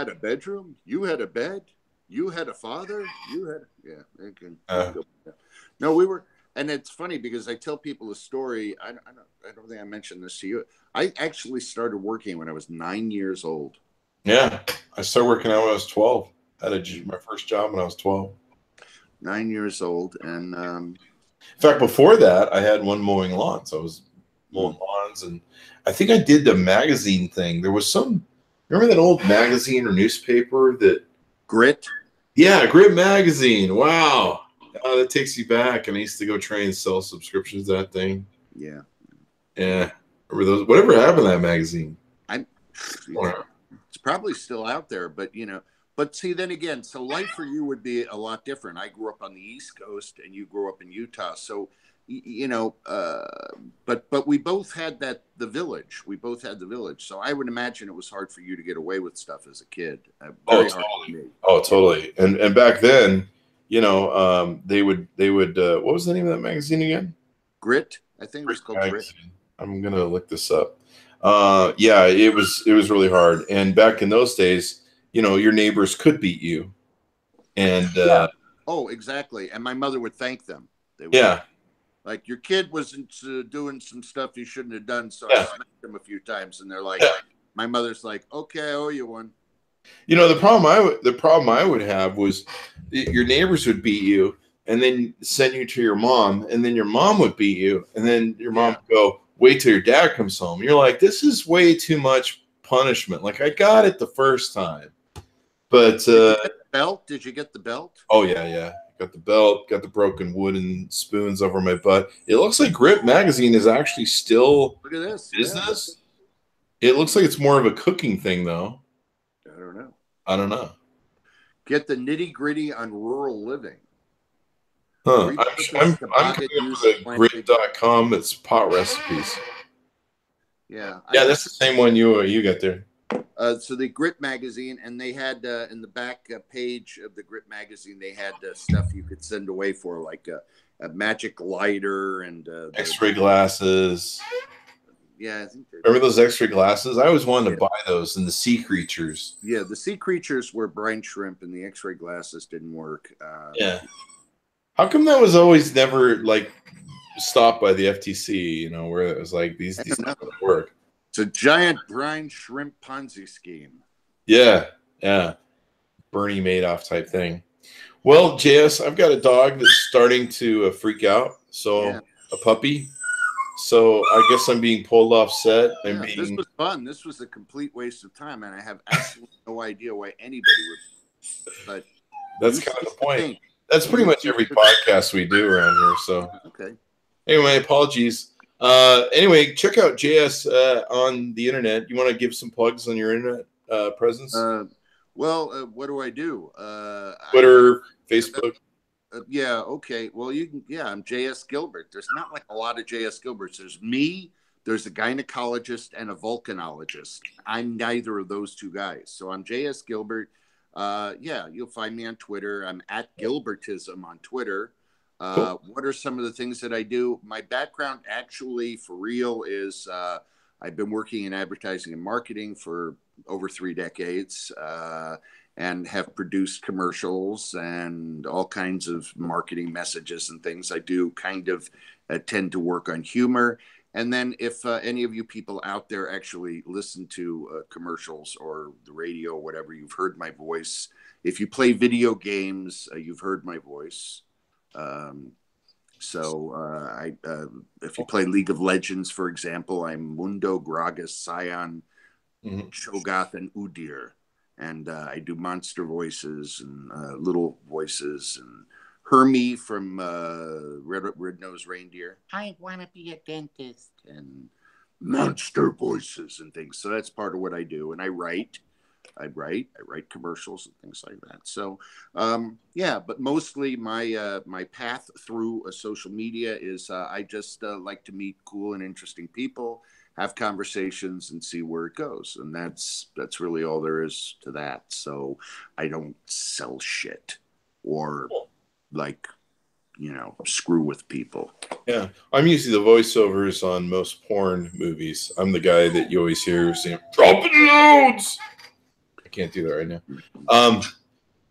a bedroom? You had a bed? You had a father? You had No, we were, and it's funny because I tell people a story. I don't think I mentioned this to you. I actually started working when I was 9 years old. Yeah, I started working out when I was 12. I had my first job when I was 12. 9 years old, and in fact, before that, I had one mowing lawns. I was mowing lawns, and I think I did the magazine thing. There was remember that old magazine or newspaper that Grit? Yeah, Grit magazine. Wow. Oh, that takes you back. And I used to go try and sell subscriptions to that thing. Yeah. Yeah. Remember those? Whatever happened to that magazine? It's probably still out there, but but see, then again, so life for you would be a lot different. I grew up on the East Coast and you grew up in Utah. So, but we both had the village. We both had the village. So I would imagine it was hard for you to get away with stuff as a kid. Totally. And back then, they would what was the name of that magazine again? Grit. I think it was called Grit. I'm going to look this up. Yeah, it was really hard. And back in those days, your neighbors could beat you. And oh, exactly. And my mother would thank them. Like, your kid wasn't doing some stuff he shouldn't have done, so I smacked him a few times. And they're like, my mother's like, okay, I owe you one. The problem I would have was your neighbors would beat you and then send you to your mom, and then your mom would beat you, and then your mom would go, wait till your dad comes home. You're like, this is way too much punishment. Like, I got it the first time. But did you get the belt? Did you get the belt? Oh yeah. Got the belt, got the broken wooden spoons over my butt. It looks like Grit magazine is actually still Look at this. business. Yeah. It looks like it's more of a cooking thing, though. I don't know. Get the nitty gritty on rural living. Huh. I'm going to grit.com. It's pot recipes. Yeah. Yeah, that's the same one you got there. So the Grit magazine, and they had in the back page of the Grit magazine, they had stuff you could send away for, like a magic lighter and X-ray glasses. Yeah, I think remember those X-ray glasses? I always wanted to buy those, and the sea creatures. Yeah, the sea creatures were brine shrimp, and the X-ray glasses didn't work. Yeah. How come that was always never like stopped by the FTC? Where it was like these not going to work. It's a giant brine shrimp Ponzi scheme. Yeah. Bernie Madoff type thing. Well, JS, I've got a dog that's starting to freak out. So a puppy. So I guess I'm being pulled off set. This was fun. This was a complete waste of time, and I have absolutely no idea why anybody would. But that's kind of the point. That's pretty much every podcast we do around here. So okay. Anyway, apologies. Anyway, check out JS on the internet. You want to give some plugs on your internet presence? What do I do? Twitter, Facebook. Yeah. Okay. Well, you can. Yeah, I'm JS Gilbert. There's not like a lot of JS Gilberts. There's me. There's a gynecologist and a volcanologist. I'm neither of those two guys. So I'm JS Gilbert. Yeah, you'll find me on Twitter. I'm at Gilbertism on Twitter. Cool. What are some of the things that I do? My background actually for real is I've been working in advertising and marketing for over 3 decades and have produced commercials and all kinds of marketing messages and things. I do kind of tend to work on humor. And then if any of you people out there actually listen to commercials or the radio or whatever, you've heard my voice. If you play video games, you've heard my voice. If you play League of Legends, for example, I'm Mundo, Gragas, Scion, Cho'Gath, and Udyr. And I do monster voices and little voices and Hermie from Red-Nosed Reindeer. I want to be a dentist. And monster voices and things. So that's part of what I do. And I write commercials and things like that. So, but mostly my path through social media is I just like to meet cool and interesting people, have conversations, and see where it goes. And that's really all there is to that. So I don't sell shit or screw with people. Yeah, I'm usually the voiceovers on most porn movies. I'm the guy that you always hear saying, "Dropping loads." Can't do that right now.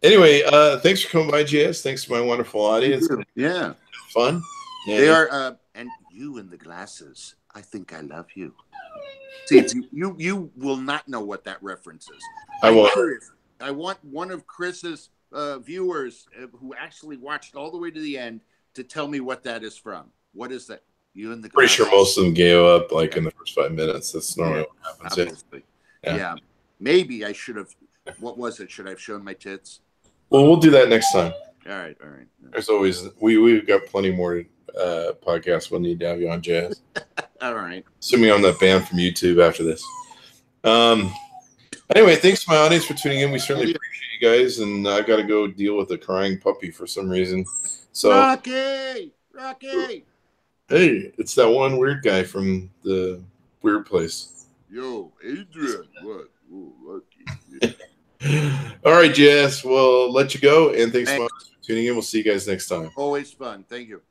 Anyway, thanks for coming by, JS. Thanks to my wonderful audience. Yeah, fun. They are, and you in the glasses. I think I love you. See, you will not know what that reference is. I'm curious. I want one of Chris's viewers who actually watched all the way to the end to tell me what that is from. What is that? You in the glasses? Pretty sure most of them gave up in the first 5 minutes. That's normally what happens. Yeah. Maybe I should have. What was it? Should I have shown my tits? Well, we'll do that next time. All right. There's always we've got plenty more podcasts we'll need to have you on, Jazz. All right. Assuming I'm not banned from YouTube after this. Anyway, thanks to my audience for tuning in. We certainly appreciate you guys, and I've got to go deal with a crying puppy for some reason. So Rocky. Hey, it's that one weird guy from the weird place. Yo, Adrian, what? Ooh, lucky. All right, Jess, we'll let you go, and thanks so much for tuning in. We'll see you guys next time. Always fun. Thank you.